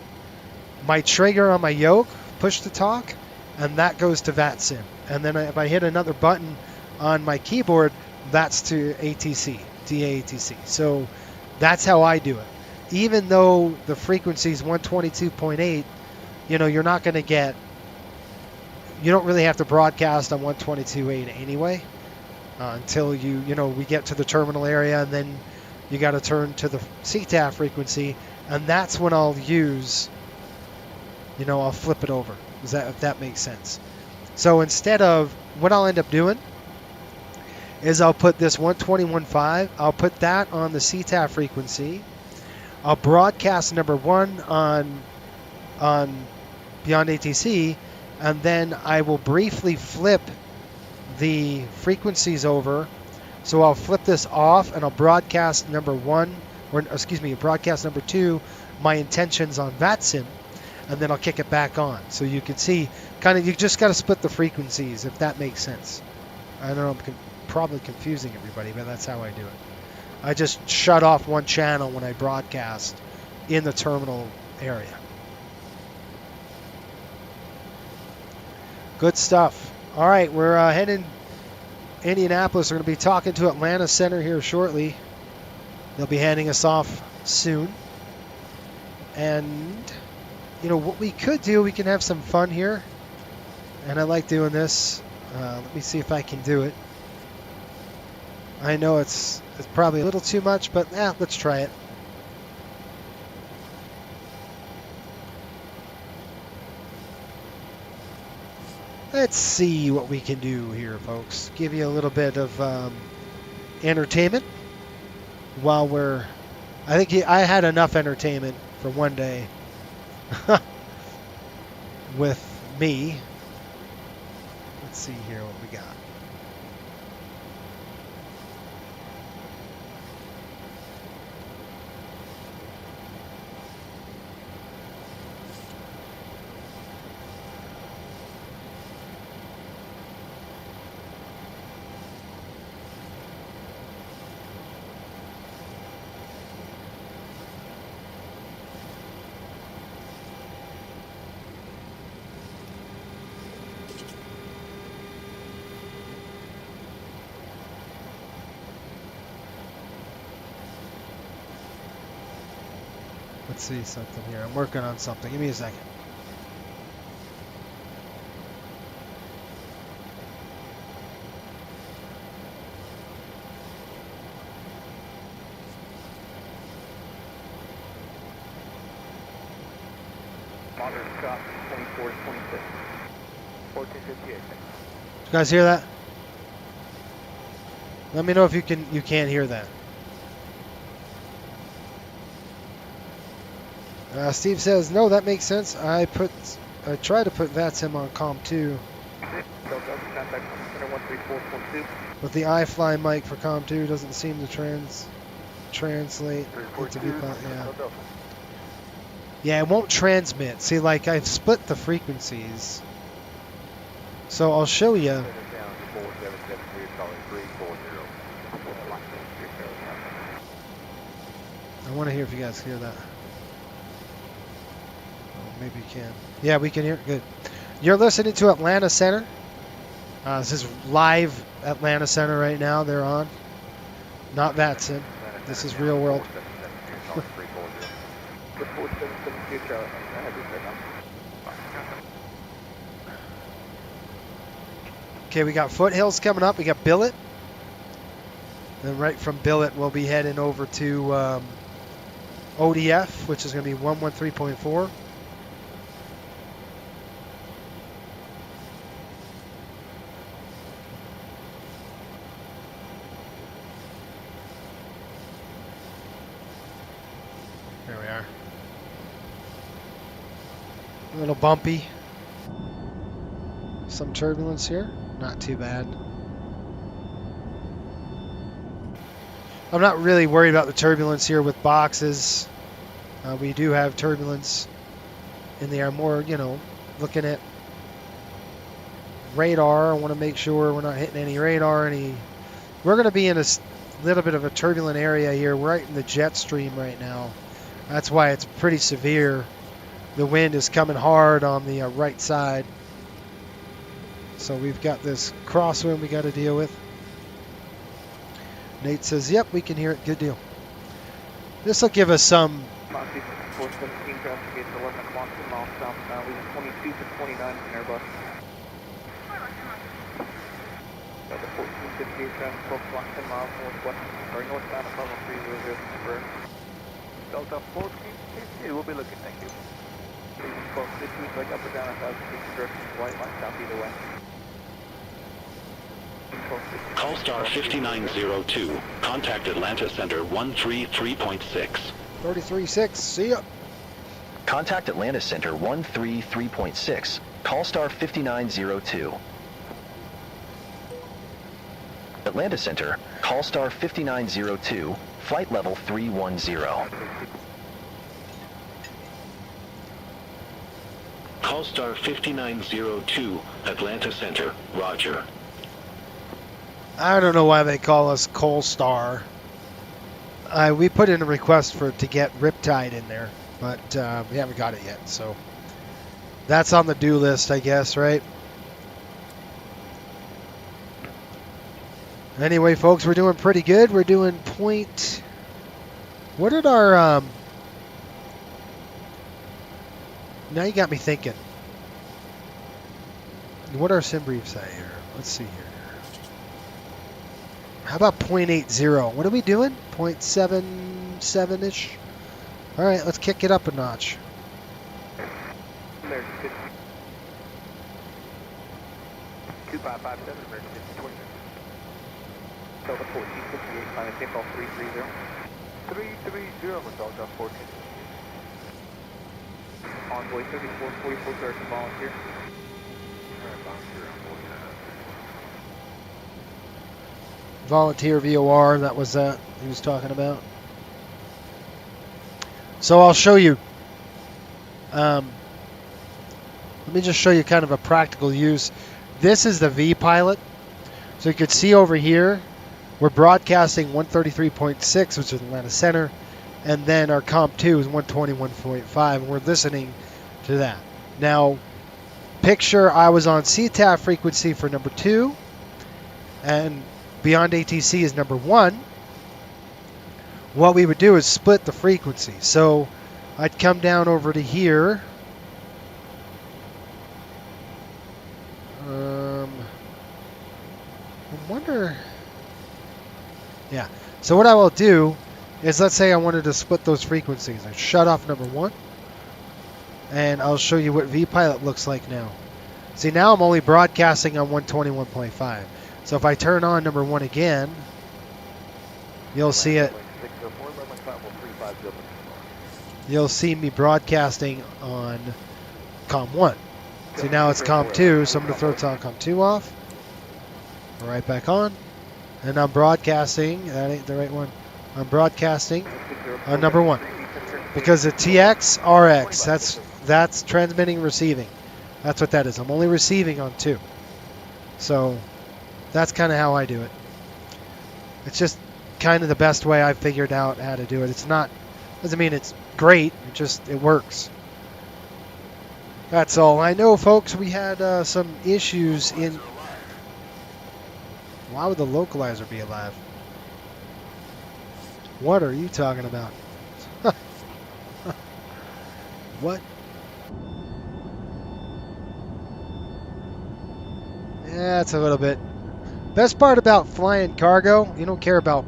my trigger on my yoke, push to talk, and that goes to VATSIM. And then if I hit another button on my keyboard, that's to ATC, DAATC. So that's how I do it. Even though the frequency is 122.8, you know, you're not going to get, you don't really have to broadcast on 122.8 anyway until you know, we get to the terminal area, and then you got to turn to the CTAF frequency, and that's when I'll use, you know, I'll flip it over. If that makes sense. So instead of, what I'll end up doing is I'll put this 121.5, I'll put that on the CTAF frequency. I'll broadcast number 1 on Beyond ATC, and then I will briefly flip the frequencies over. So I'll flip this off and I'll broadcast number 1, or excuse me, broadcast number 2, my intentions on VATSIM, and then I'll kick it back on. So you can see, kind of, you just got to split the frequencies, if that makes sense. I don't know, I'm probably confusing everybody, but that's how I do it. I just shut off one channel when I broadcast in the terminal area. Good stuff. All right, we're heading Indianapolis. We're going to be talking to Atlanta Center here shortly. They'll be handing us off soon. And, you know, what we could do, we can have some fun here. And I like doing this. Let me see if I can do it. I know it's probably a little too much, but let's try it. Let's see what we can do here, folks. Give you a little bit of entertainment while we're... I think I had enough entertainment for one day with me. Let's see here what we got. Let's see something here. I'm working on something. Give me a second. Moderate stop 24 to 26. 1458. You guys hear that? Let me know if you can't hear that. Steve says, no, that makes sense. I try to put VATSIM on COM 2. But the iFly mic for COM 2 doesn't seem to translate into VPOT. Yeah, it won't transmit. See, like I've split the frequencies. So I'll show you. I want to hear if you guys hear that. Maybe you can. Yeah, we can hear it. Good. You're listening to Atlanta Center. This is live Atlanta Center right now. They're on. Not VATSIM. This is real world. Okay, we got Foothills coming up. We got Billet. Then right from Billet, we'll be heading over to ODF, which is going to be 113.4. There we are. A little bumpy. Some turbulence here. Not too bad. I'm not really worried about the turbulence here with boxes. We do have turbulence in the air. More, you know, looking at radar. I want to make sure we're not hitting any radar. We're going to be in a little bit of a turbulent area here. We're right in the jet stream right now. That's why it's pretty severe. The wind is coming hard on the right side. So we've got this crosswind we got to deal with. Nate says, yep, we can hear it. Good deal. This will give us some... 417 traffic gauge 11 o'clock, 2 miles southbound, leaving 22 to 29 from Airbus. Got the 1458 traffic, 12 o'clock, 10 miles northwest, or northbound of level 300 for Delta 1458, we'll be looking, thank you. Leaving 1260, like up or down 1,000 feet, direction white line south either way. Call star 5902. Contact Atlanta Center 133.6. 33.6. See ya. Contact Atlanta Center 133.6. Call star 5902. Atlanta Center, call star 5902. Flight level 310. Call star 5902. Atlanta Center. Roger. I don't know why they call us Coal Star. We put in a request to get Riptide in there, but we haven't got it yet. So that's on the do list, I guess, right? Anyway, folks, we're doing pretty good. We're doing point... What did our... Now you got me thinking. What are sim briefs at here? Let's see here. How about 0.80? What are we doing? 0.77-ish? All right, let's kick it up a notch. American 50. 2557, American 50, 20 minutes. Delta 1458, final takeoff 330. 330 with Delta 14. Envoy 3444, direction volunteer. Alright, volunteer on board. volunteer VOR. That was that he was talking about. So I'll show you. Let me just show you kind of a practical use. This is the V pilot. So you can see over here, we're broadcasting 133.6, which is Atlanta Center, and then our Comp 2 is 121.5, and we're listening to that. Now, picture I was on CTAF frequency for number 2, and beyond ATC is number 1. What we would do is split the frequency. So I'd come down over to here. I wonder. Yeah. So what I will do is, let's say I wanted to split those frequencies. I shut off number 1, and I'll show you what VPilot looks like now. See, now I'm only broadcasting on 121.5. So if I turn on number 1 again, you'll see it. You'll see me broadcasting on COM 1. See, now it's COM 2, so I'm going to throw COM 2 off. Right back on. And I'm broadcasting. That ain't the right one. I'm broadcasting on number 1. Because the TX, RX, that's transmitting, receiving. That's what that is. I'm only receiving on 2. So that's kind of how I do it. It's just kind of the best way I've figured out how to do it. It's not, doesn't mean it's great. It works. That's all. I know, folks, we had some issues in... Why would the localizer be alive? What are you talking about? What? Yeah, it's a little bit. Best part about flying cargo, you don't care about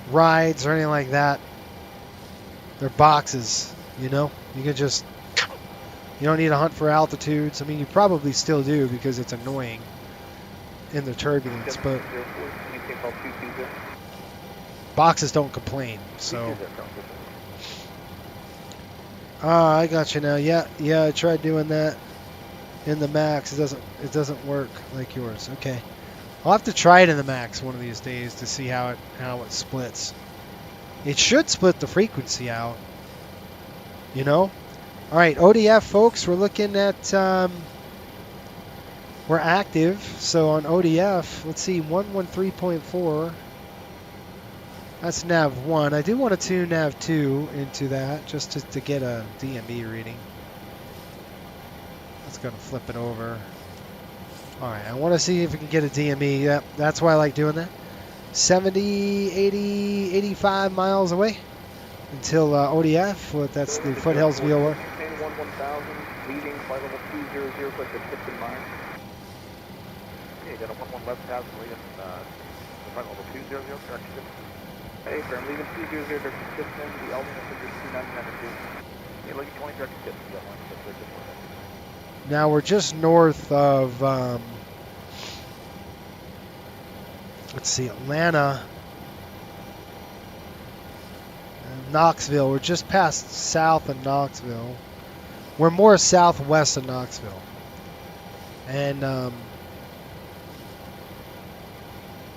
rides or anything like that. They're boxes, you know? You can just... You don't need to hunt for altitudes. I mean, you probably still do because it's annoying in the turbulence, but boxes don't complain, so. I got you now. Yeah, I tried doing that in the Max. It doesn't work like yours. Okay, I'll have to try it in the Max one of these days to see how it splits. It should split the frequency out, you know. All right, ODF folks, we're looking at. We're active, so on ODF, let's see, 113.4. That's nav 1. I do want to tune nav 2 into that just to get a DME reading. That's going to flip it over. All right, I want to see if we can get a DME. Yep, that's why I like doing that. 70, 80, 85 miles away until ODF. Well, that's the Foothills VOR. Leading flight level 200, put the tips in mind. Okay, got a 11 left pass, leading flight level 200, correction. Hey, firm, leaving 200, direction Tipton, the Element is 2992. Hey, looking 20, direction Tipton, Now we're just north of, let's see, Atlanta, Knoxville. We're just past south of Knoxville. We're more southwest of Knoxville. And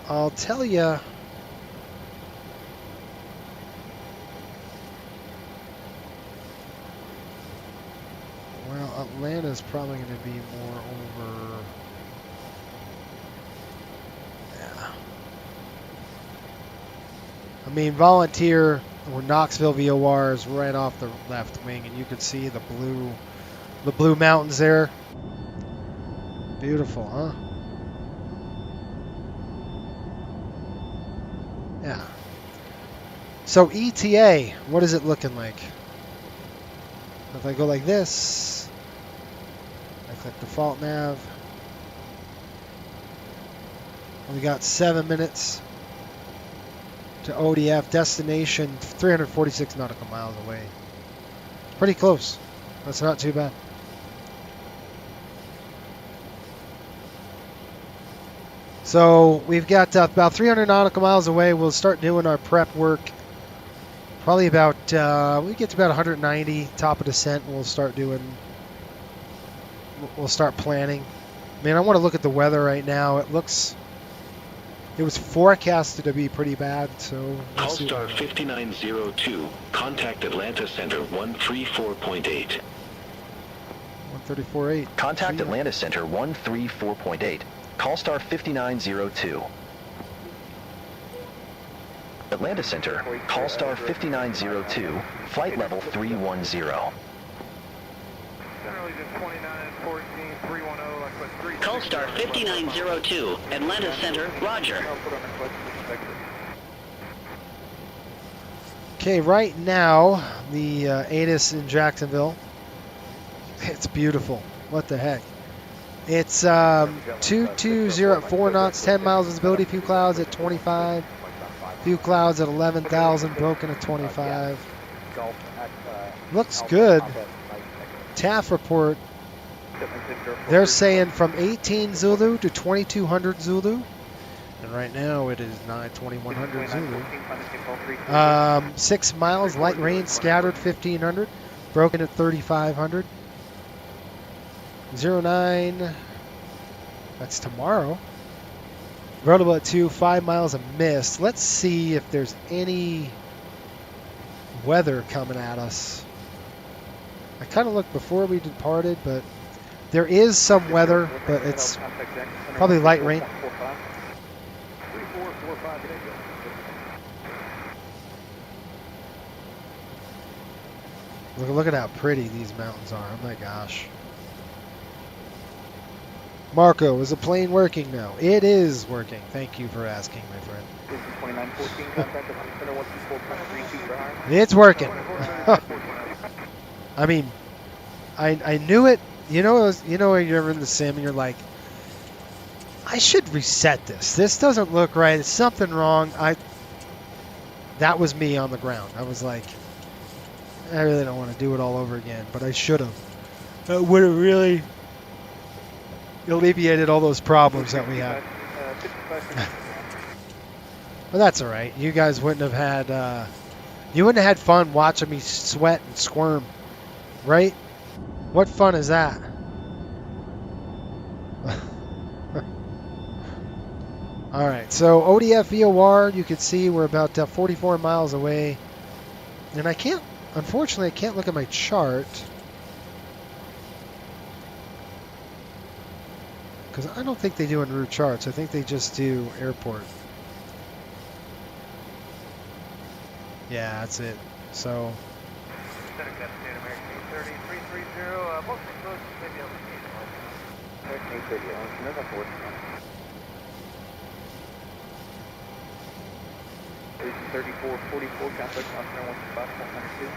I'll tell you, well, Atlanta's probably going to be more over, yeah. I mean, Volunteer or Knoxville VOR is right off the left wing, and you can see the blue mountains there. Beautiful, huh? Yeah. So ETA, what is it looking like? If I go like this, I click default nav. We got 7 minutes to ODF, destination 346 nautical miles away. Pretty close. That's not too bad. So we've got about 300 nautical miles away. We'll start doing our prep work. Probably about, we get to about 190, top of descent, we'll start planning. I mean, I want to look at the weather right now. It looks It was forecasted to be pretty bad, so we'll see. Callstar 5902, contact Atlanta Center 134.8. 134.8. Contact See ya. Atlanta Center 134.8. Callstar 5902. Atlanta Center, Callstar 5902, flight level 310. Callstar 5902, Atlanta Center, roger. Okay, right now, the ATIS in Jacksonville, it's beautiful. What the heck? It's 2200 at 4 knots, 10 miles visibility, few clouds at 25, few clouds at 11,000, broken at 25. Looks good. TAF report, they're saying from 18 Zulu to 2200 Zulu. And right now it is 2100 Zulu. 6 miles, light rain scattered 1500, broken at 3500. 09, that's tomorrow. Roadable at 2, 5 miles of mist. Let's see if there's any weather coming at us. I kind of looked before we departed, but there is some weather, but it's probably light rain. Look at how pretty these mountains are. Oh my gosh. Marco, is the plane working now? It is working. Thank you for asking, my friend. It's working. I mean, I knew it. You know, you're in the sim and you're like, I should reset this. This doesn't look right. There's something wrong. That was me on the ground. I was like, I really don't want to do it all over again, but I should have. That would have really alleviated all those problems that we had. But that's all right. You guys wouldn't have had fun watching me sweat and squirm, right? What fun is that? All right, so ODF VOR, you can see we're about 44 miles away, and unfortunately, I can't look at my chart because I don't think they do en route charts. I think they just do airport. Yeah, that's it. So. Station 3444, contact Oscar 125.92.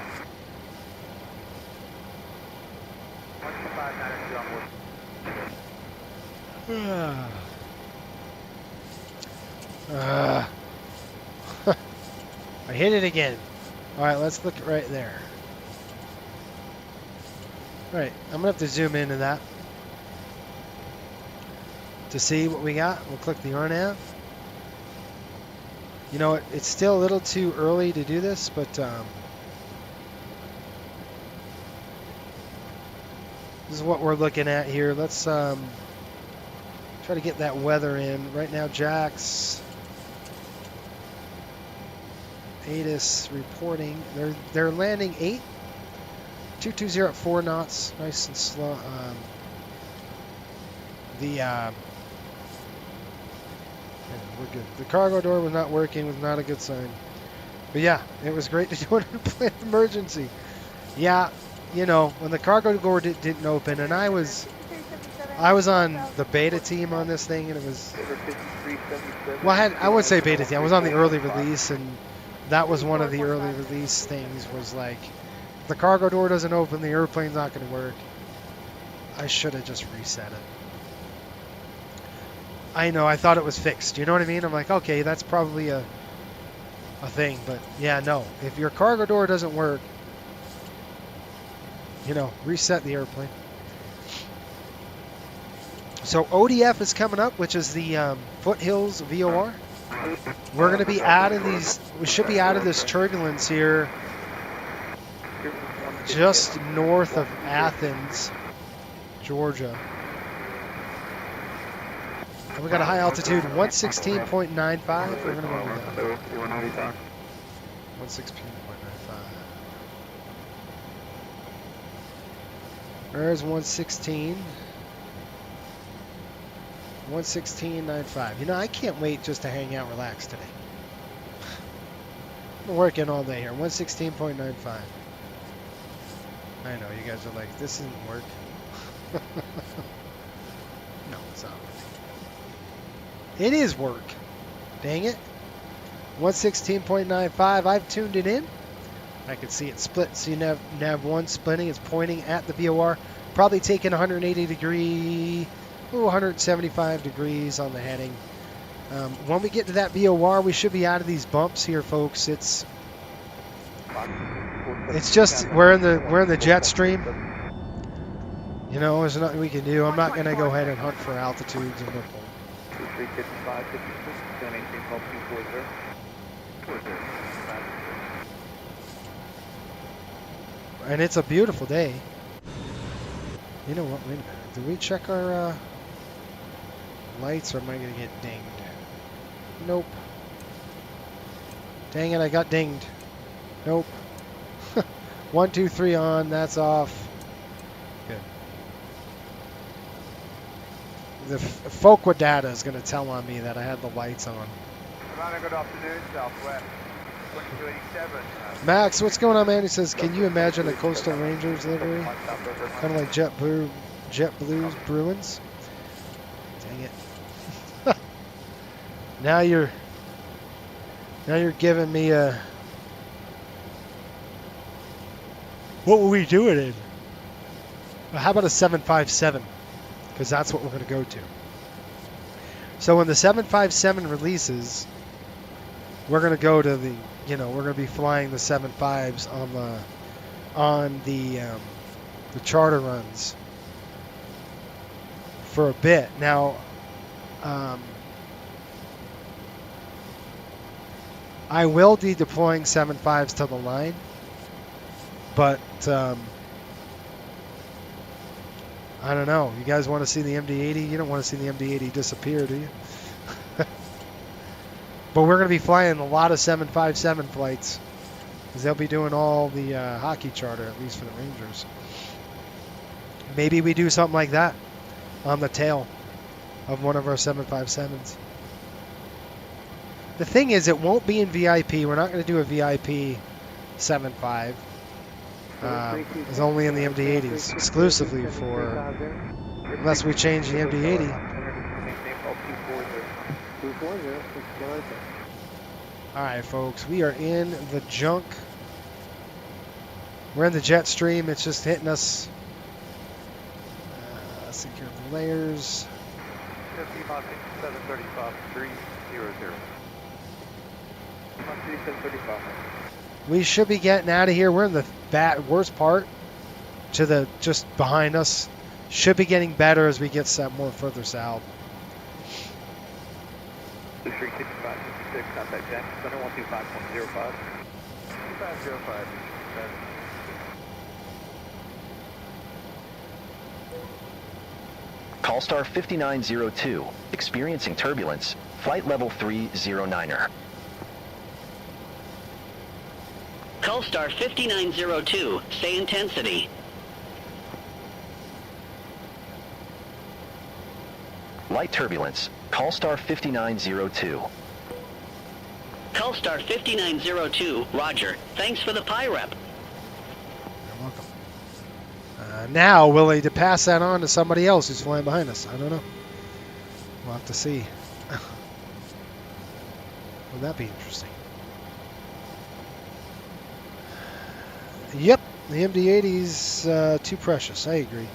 125.92 on board. I hit it again. All right, let's look right there. All right, I'm gonna have to zoom into that to see what we got. We'll click the RNAV. You know, it's still a little too early to do this, but this is what we're looking at here. Let's try to get that weather in. Right now, Jax, ATIS reporting. They're landing 220 at 4 knots, nice and slow. We're good. The cargo door was not working, was not a good sign. But yeah, it was great to do it in a plane emergency. Yeah, you know, when the cargo door didn't open, and I was on the beta team on this thing, and it was, well, I wouldn't say beta team. I was on the early release, and that was one of the early release things. Was like, if the cargo door doesn't open, the airplane's not going to work. I should have just reset it. I know, I thought it was fixed. You know what I mean? I'm like, okay, that's probably a thing. But yeah, no. If your cargo door doesn't work, you know, reset the airplane. So ODF is coming up, which is the Foothills VOR. We're going to be out of these, we should be out of this turbulence here just north of Athens, Georgia. And we got a high altitude 116.95. We're going to go with that. 116.95. There's 116. 116.95. You know, I can't wait just to hang out, relax today. I'm working all day here. 116.95. I know, you guys are like, this isn't work. No, it's not work. It is work. Dang it. 116.95. I've tuned it in. I can see it split. See nav 1 splitting. It's pointing at the VOR. Probably taking 180 degree, 175 degrees on the heading. When we get to that VOR, we should be out of these bumps here, folks. It's just we're in the jet stream. You know, there's nothing we can do. I'm not going to go ahead and hunt for altitudes and look. And it's a beautiful day. You know what? Wait a minute. Did we check our lights, or am I going to get dinged? Nope. Dang it! I got dinged. Nope. 1, 2, 3 on. That's off. Good. The FOQA data is going to tell on me that I had the lights on. Good afternoon, Southwest 2287. Max, what's going on, man? He says, can you imagine a Coastal Rangers livery? Kind of like JetBlue's Bruins? Dang it. Now you're giving me a... What will we do it in? Well, how about a 757? Because that's what we're going to go to. So when the 757 releases, we're going to go to the, we're going to be flying the 75s on the charter runs for a bit. Now, I will be deploying 75s to the line, but I don't know. You guys want to see the MD-80? You don't want to see the MD-80 disappear, do you? But we're going to be flying a lot of 757 flights, because they'll be doing all the hockey charter, at least for the Rangers. Maybe we do something like that on the tail of one of our 757s. The thing is, it won't be in VIP. We're not going to do a VIP 75. It's only in the MD-80s, exclusively for, unless we change the MD-80. Alright, folks, we are in the junk. We're in the jet stream. It's just hitting us. Secure the layers. 735, 300. We should be getting out of here. We're in the worst part to the just behind us. Should be getting better as we get more further south. 2365, 56, contact Jack, center 125.05. 2505. Call star 5902, experiencing turbulence, flight level 309er. Call star 5902, say intensity. Light turbulence, call star 5902. Call star 5902, roger. Thanks for the PI rep. You're welcome. Now, will they pass that on to somebody else who's flying behind us? I don't know. We'll have to see. Would that be interesting? Yep, the MD-80's too precious. I agree.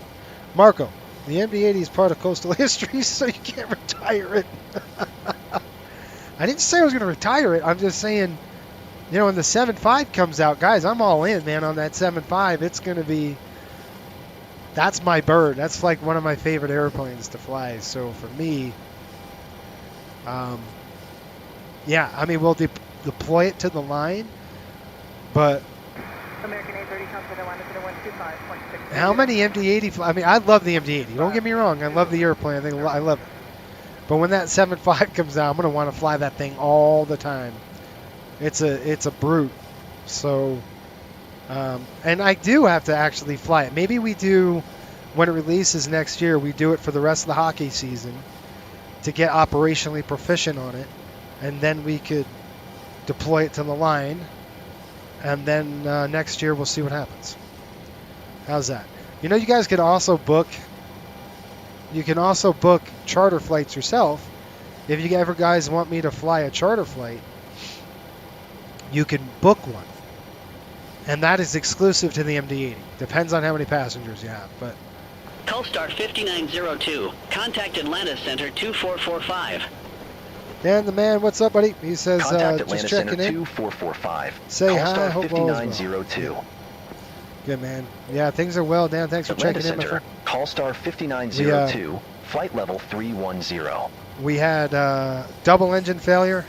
Marco, the MD-80 is part of coastal history, so you can't retire it. I didn't say I was going to retire it. I'm just saying, when the 7.5 comes out, guys, I'm all in, man, on that 7.5. It's going to be... That's my bird. That's like one of my favorite airplanes to fly. So for me, yeah, I mean, we'll deploy it to the line, but American A30 comes to the 125.6. How many MD-80? I mean, I love the MD-80. Don't get me wrong. I love the airplane. I love it. But when that 7.5 comes out, I'm going to want to fly that thing all the time. It's a brute. So, and I do have to actually fly it. Maybe we do, when it releases next year, we do it for the rest of the hockey season to get operationally proficient on it. And then we could deploy it to the line. And then next year we'll see what happens. How's that? You know, you guys could also book. You can also book charter flights yourself. If you ever guys want me to fly a charter flight, you can book one. And that is exclusive to the MD-80. Depends on how many passengers you have. But Callstar 5902. Contact Atlanta Center 2445. Dan the man, what's up, buddy? He says, Contact just Atlanta checking Center in. 2445. Say hi, Callstar hope all is well. 5902. Good, man. Yeah, things are well, Dan. Thanks for Atlanta checking in, my Center, friend. Callstar 5902, flight level 310. We had double engine failure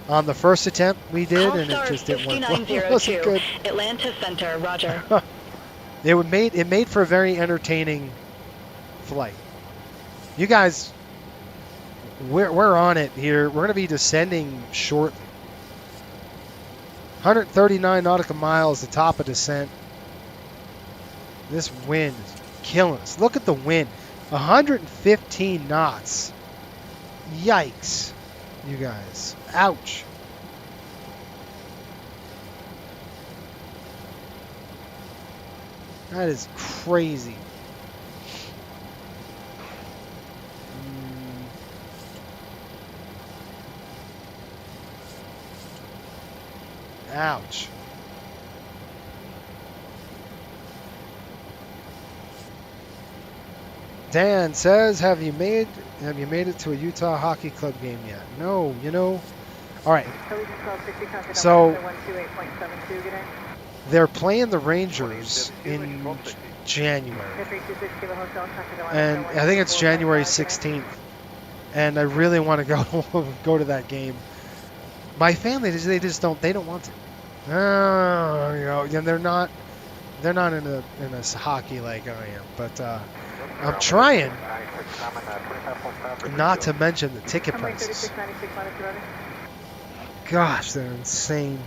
on the first attempt we did, and it Callstar just didn't work. Well, it wasn't 5902, good. Atlanta Center, roger. It made for a very entertaining flight. You guys, we're on it here. We're going to be descending shortly. 139 nautical miles, the top of descent. This wind is killing us. Look at the wind. 115 knots. Yikes, you guys. Ouch. That is crazy. Ouch. Dan says, have you made it to a Utah Hockey Club game yet? No, you know. All right. So they're playing the Rangers in January. And I think it's January 16th. And I really want to go to that game. My family, they don't want to. You know, and they're not in a hockey like I am, but I'm trying. Not to mention the ticket prices. Gosh, they're insane.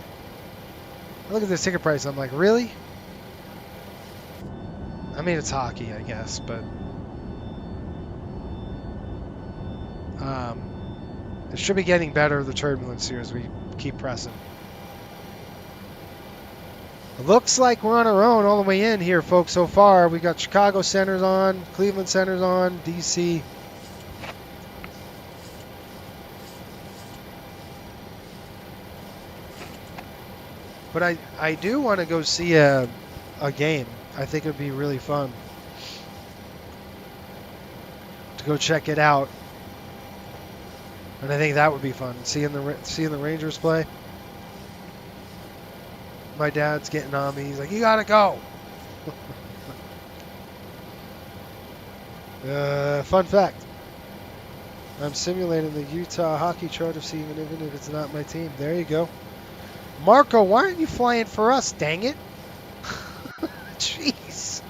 I look at this ticket price, I'm like, really? I mean, it's hockey, I guess, but it should be getting better, the turbulence here, as we keep pressing. It looks like we're on our own all the way in here, folks, so far. We got Chicago centers on, Cleveland centers on, DC. But I do want to go see a game. I think it would be really fun to go check it out. And I think that would be fun, seeing the Rangers play. My dad's getting on me. He's like, you gotta go. Fun fact. I'm simulating the Utah hockey charter season, even if it's not my team. There you go. Marco, why aren't you flying for us, dang it? Jeez.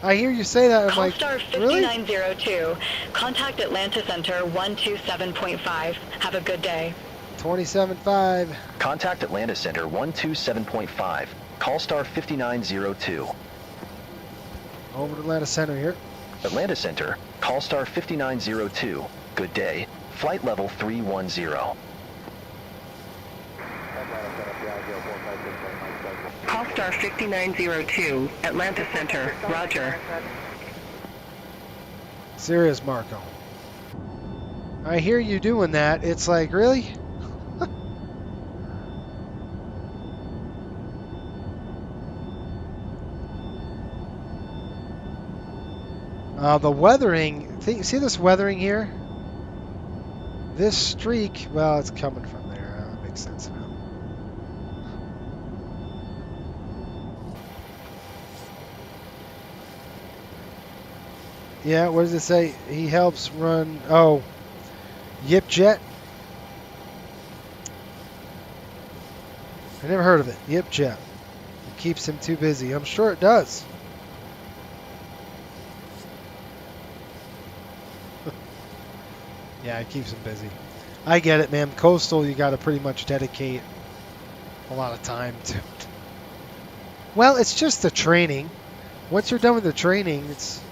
I hear you say that. I'm like, Callstar 5902. Contact Atlanta Center 127.5. Have a good day. 27.5. Contact Atlanta Center 127.5. Callstar 5902. Over to Atlanta Center here. Atlanta Center, Callstar 5902. Good day. Flight level 310. Callstar 5902, Atlanta Center, roger. Serious, Marco. I hear you doing that. It's like, really? The weathering, see this weathering here? This streak, well, it's coming from there. That makes sense now. Yeah, what does it say? He helps run, oh, Yip Jet. I never heard of it, Yip Jet. It keeps him too busy. I'm sure it does. Yeah, it keeps them busy. I get it, man. Coastal, you got to pretty much dedicate a lot of time to. Well, it's just the training. Once you're done with the training, it's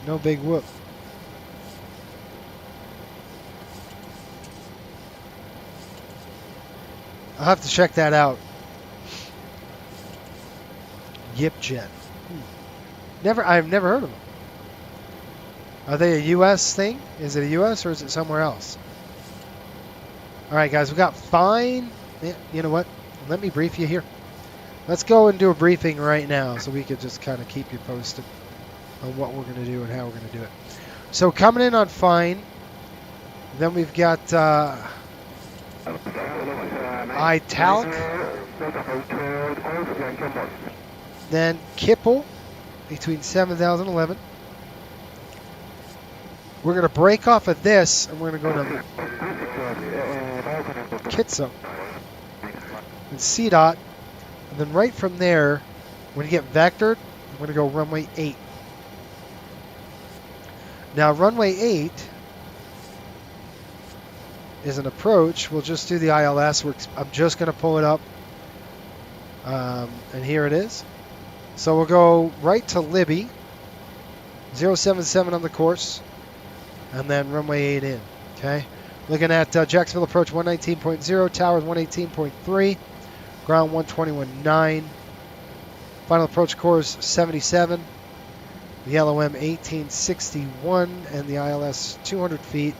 no big whoop. I'll have to check that out. Yipjet. I've never heard of them. Are they a U.S. thing? Is it a U.S. or is it somewhere else? All right, guys, we got fine. Yeah, you know what? Let me brief you here. Let's go and do a briefing right now so we could just kind of keep you posted on what we're going to do and how we're going to do it. So coming in on fine, then we've got Italic, then Kipple between 7,000 and 11. We're going to break off of this and we're going to go to Kitso and CDOT. And then right from there, when you get vectored, I'm going to go runway 8. Now, runway 8 is an approach. We'll just do the ILS. I'm just going to pull it up. And here it is. So we'll go right to Libby, 077 on the course, and then runway 8 in. Okay. Looking at Jacksonville approach 119.0, towers 118.3, ground 121.9. Final approach course 77. The LOM 1861 and the ILS 200 feet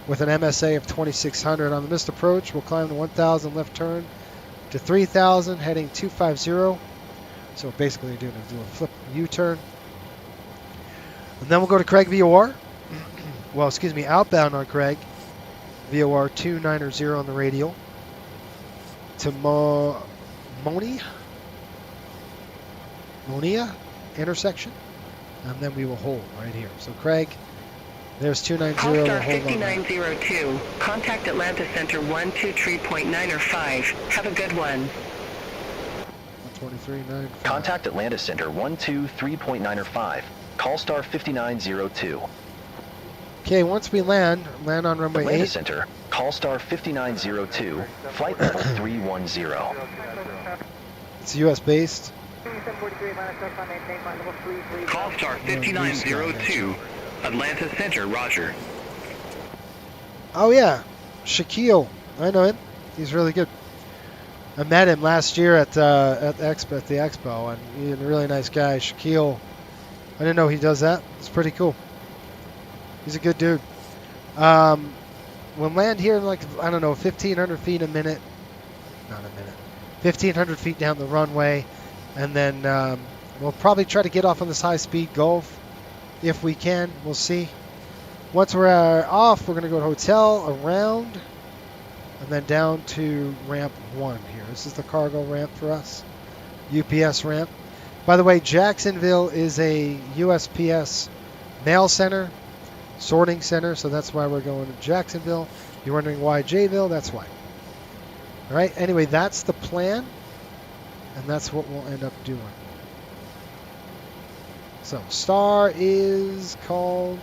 with an MSA of 2600. On the missed approach, we'll climb to 1000, left turn to 3000, heading 250. So basically do a flip U-turn. And then we'll go to Craig VOR. Well, excuse me, outbound on Craig. VOR 290 on the radial. To Monia intersection. And then we will hold right here. So Craig, there's 290. Call star 5902. Contact Atlanta Center 123.905. Have a good one. 123.95. Contact Atlanta Center 123.905. Call star 5902. Okay, once we land on runway Atlanta 8. Center, call star 5902, flight level 310. It's US based. Call star 5902, Atlanta Center, roger. Oh yeah, Shaquille. I know him. He's really good. I met him last year at the expo, and he's a really nice guy. Shaquille. I didn't know he does that. It's pretty cool. He's a good dude. We'll land here in like, I don't know, 1,500 feet a minute. Not a minute. 1,500 feet down the runway. And then we'll probably try to get off on this high-speed Gulf if we can. We'll see. Once we're off, we're going to go to hotel, around, and then down to ramp 1 here. This is the cargo ramp for us. UPS ramp. By the way, Jacksonville is a USPS mail center, sorting center, so that's why we're going to Jacksonville. You're wondering why Jayville? That's why. All right, anyway, that's the plan, and that's what we'll end up doing. So, star is called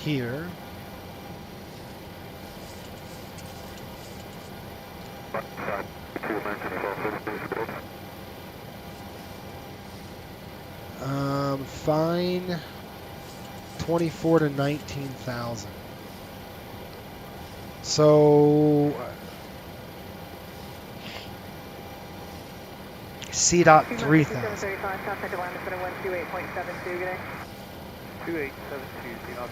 here. Fine. 24 to 19,000. So C.3,000. 2872,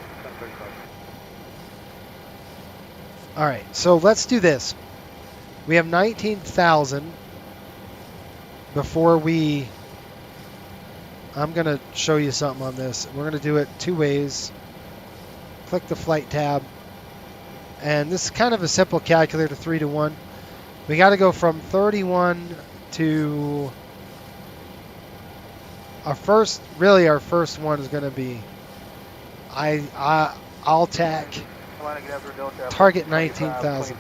All right, so let's do this. We have 19,000 before we. I'm going to show you something on this. We're going to do it 2 ways. Click the flight tab. And this is kind of a simple calculator, 3 to 1. We got to go from 31 to our first one is going to be Altac. Target 19,000.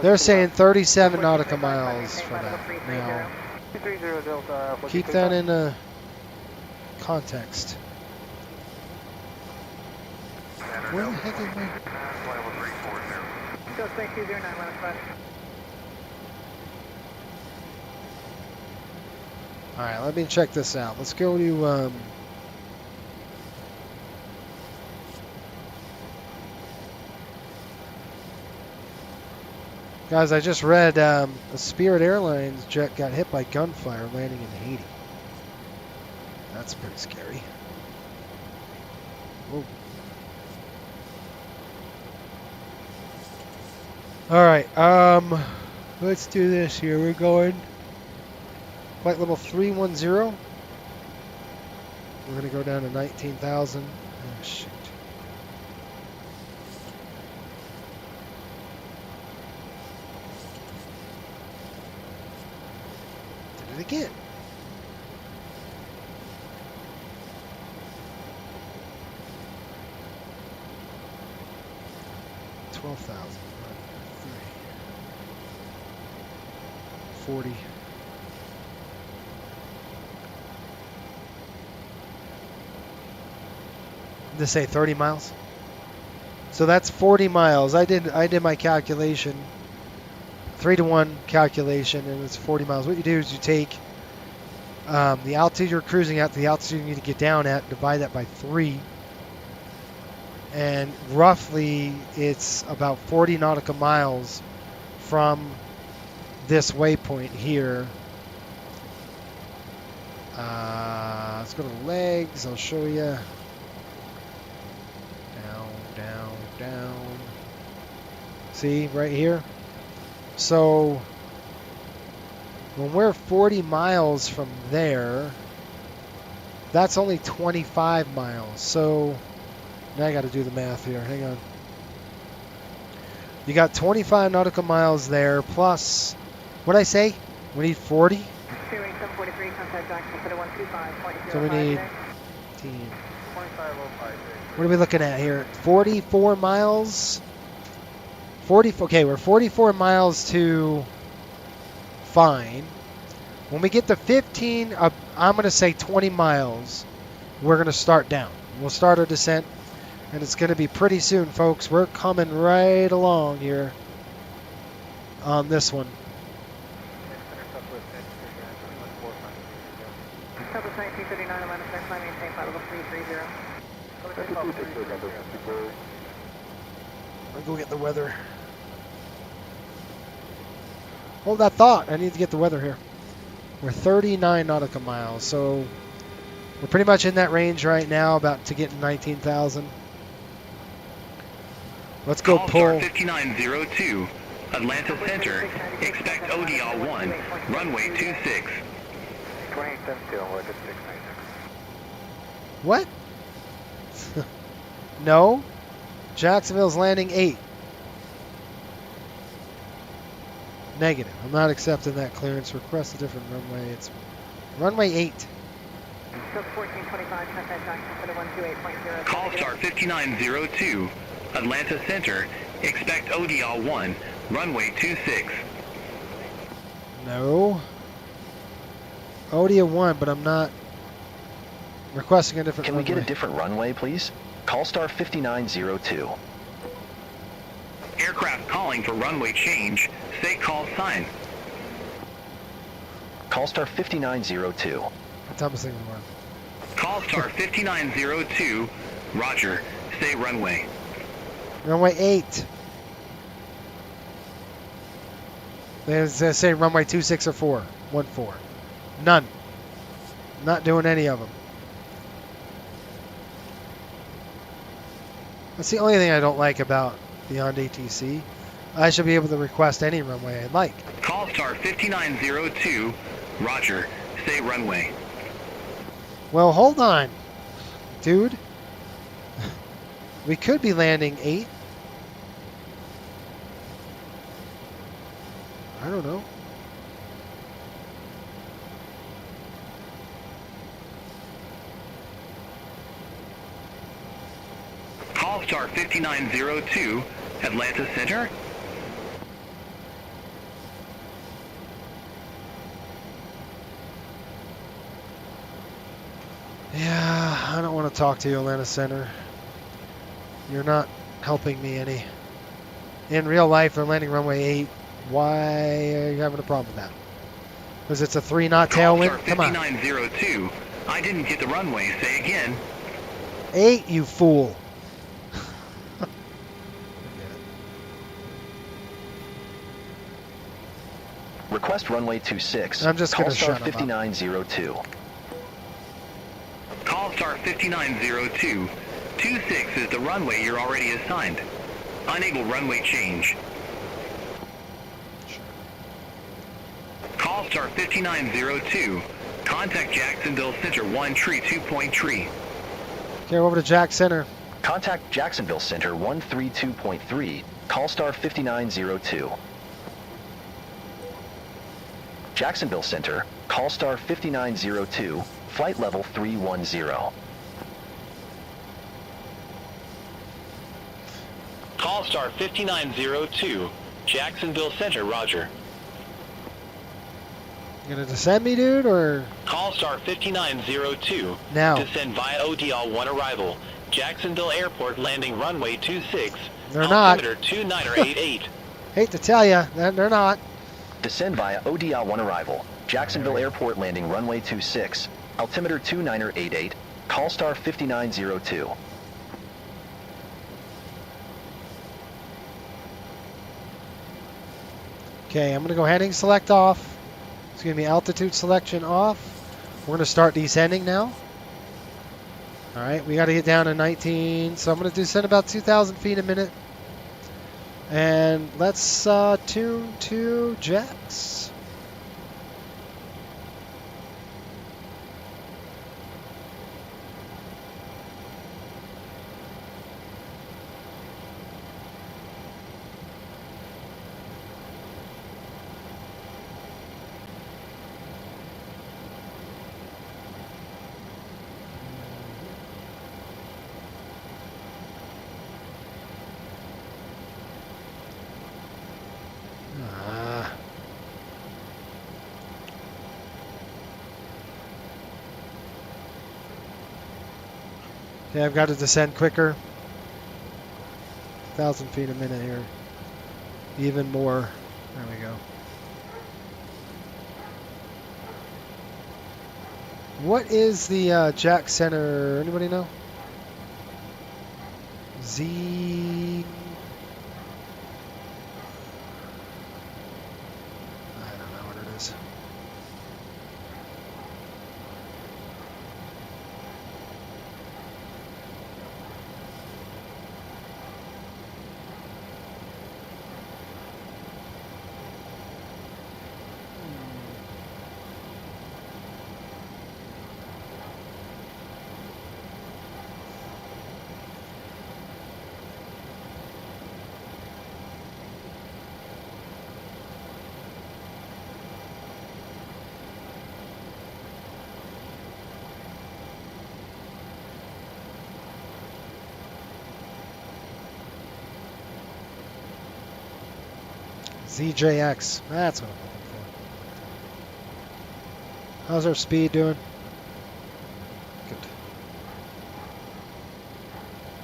They're saying 37 nautical miles for that now. 230 Delta. Keep that in context. Where the heck is my... Delta 209, minus 5. Alright, let me check this out. Let's go to... Guys, I just read a Spirit Airlines jet got hit by gunfire landing in Haiti. That's pretty scary. Whoa. Alright, let's do this here. We're going flight level 310. We're going to go down to 19,000. Oh, shoot. Did it again. $12,000. 40. Did they say 30 miles? So that's 40 miles. I did my calculation, 3-to-1 calculation, and it's 40 miles. What you do is you take the altitude you're cruising at, the altitude you need to get down at, divide that by 3, and roughly it's about 40 nautical miles from this waypoint here. Let's go to the legs. I'll show you. Down, down, down. See, right here? So, when we're 40 miles from there, that's only 25 miles. So, now I got to do the math here. Hang on. You got 25 nautical miles there, plus, what did I say? We need 40? So we need 15. What are we looking at here? 44 miles? Okay, we're 44 miles to fine. When we get to 15, I'm going to say 20 miles, we're going to start down. We'll start our descent, and it's going to be pretty soon, folks. We're coming right along here on this one. I'll go get the weather. Hold that thought. I need to get the weather here. We're 39 nautical miles, so we're pretty much in that range right now, about to get 19,000. Let's go pull. 5902, Atlanta Center. Expect ODL 1, runway 26. What? No. Jacksonville's landing 8. Negative. I'm not accepting that clearance. Request a different runway. It's runway 8. Call star 5902, Atlanta Center. Expect ODL 1, runway 26. No. ODL 1, but I'm not requesting a different runway. Can we get a different runway, please? Call star 5902. Aircraft calling for runway change. Say call sign. Call star 5902. What time is it going to work? Call star 5902. Roger. Say runway. Runway 8. They say runway 26 or 4. 14. None. Not doing any of them. That's the only thing I don't like about Beyond ATC. I should be able to request any runway I'd like. Call star 5902. Roger. Say runway. Well, hold on, dude. We could be landing 8. I don't know. Call star 5902, Atlanta Center. want to talk to you, Atlanta Center. You're not helping me any. In real life, they're landing runway 8. Why are you having a problem with that? Because it's a 3-knot tailwind? Come on. 5902. I didn't get the runway. Say again. 8, you fool. Request runway 26. I'm just going to Call star shut him up. 5902. Call star 5902. 26 is the runway you're already assigned. Unable runway change. Call star 5902. Contact Jacksonville Center 1 tree 2.3. Okay, over to Jack Center. Contact Jacksonville Center 132.3. Call star 5902. Jacksonville Center, call star 5902, flight level 310. Call star 5902, Jacksonville Center, roger. You gonna descend me, dude, or? Call star 5902. Now. Descend via ODL 1 arrival. Jacksonville Airport landing runway 26. They're not. Altimeter 2988. Hate to tell you, they're not. Descend via ODL 1 arrival. Jacksonville Airport landing runway 26. Altimeter 2988. Call star 5902. Okay, I'm gonna go heading select off. It's gonna be altitude selection off. We're gonna start descending now. All right, we got to get down to 19, so I'm gonna descend about 2,000 feet a minute. And let's tune to Jax. Okay, I've got to descend quicker. 1,000 feet a minute here. Even more. There we go. What is the Jack Center? Anybody know? Z. I don't know what it is. ZJX. That's what I'm looking for. How's our speed doing? Good.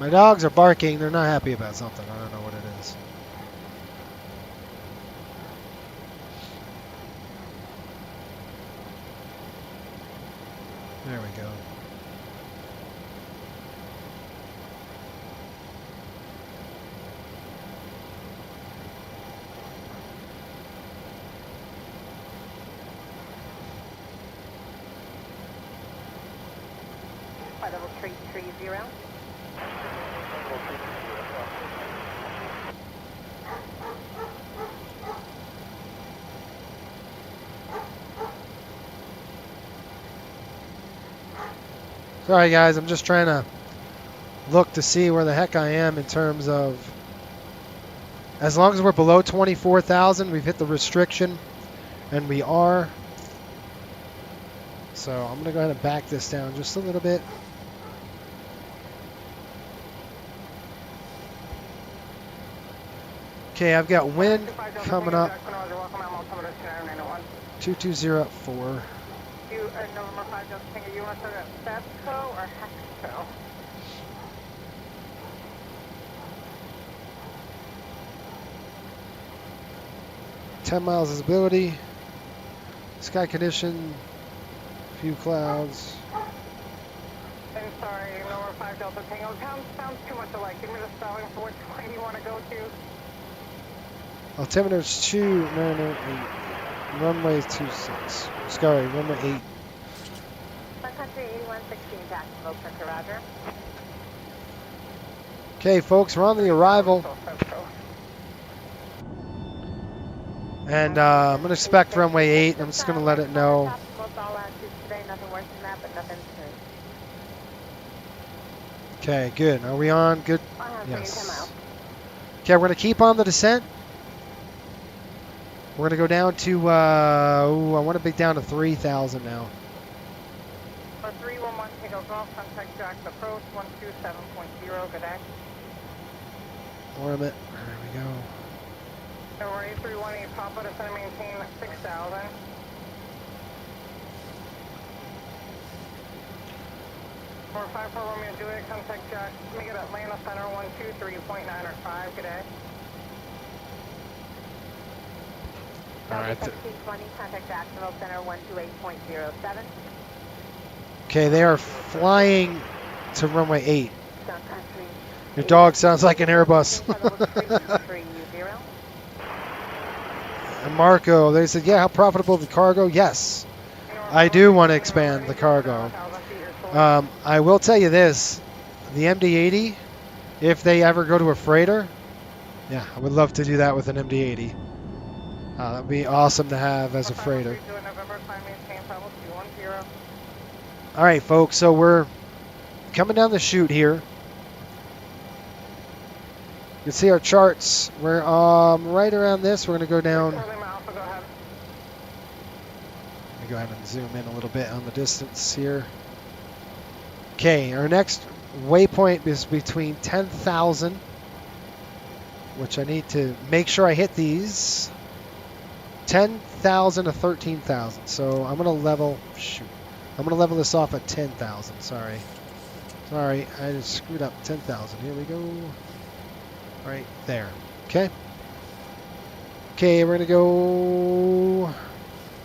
My dogs are barking. They're not happy about something. I don't know what it is. There we go. Level 330. Sorry guys, I'm just trying to look to see where the heck I am in terms of, as long as we're below 24,000, we've hit the restriction, and we are. So I'm going to go ahead and back this down just a little bit. Okay, I've got wind coming up. 2204. November 5 Delta Tango, you want to start at FESCO or HEXCO? $10 miles visibility. Sky condition. Few clouds. I'm sorry, November 5 Delta Tango. Sounds too much alike. Give me the spelling for which one you want to go to. Altimeter's 2908. Runway 26. Sorry, runway 8. Country 8116, Jacksonville, Center, Roger. Okay, folks, we're on the arrival. And I'm going to expect runway 8. I'm just going to let it know. Okay, good. Are we on? Good? Yes. Okay, we're going to keep on the descent. We're going to go down to, I want to be down to 3,000 now. 311, Takeoff Golf, contact Jack approach 127.0, good day. Orbit, there we go. Number 8318, Papa, descend and maintain 6,000. For 54 Romeo Juliet, contact Jack, make it Atlanta Center 123.905, good day. All right. 1720, contact Jacksonville Center 128.07. Okay, they are flying to runway 8. Your dog sounds like an Airbus. And Marco, they said, yeah, how profitable the cargo? Yes, I do want to expand the cargo. I will tell you this, the MD-80, if they ever go to a freighter, yeah, I would love to do that with an MD-80. That would be awesome to have as a freighter. All right, folks, so we're coming down the chute here. You can see our charts. We're right around this. We're going to go down. Let me go ahead and zoom in a little bit on the distance here. Okay, our next waypoint is between 10,000, which I need to make sure I hit these. 10,000 to 13,000. So I'm going to level, I'm going to level this off at 10,000. Sorry, I just screwed up. 10,000. Here we go. Right there. Okay. Okay, we're going to go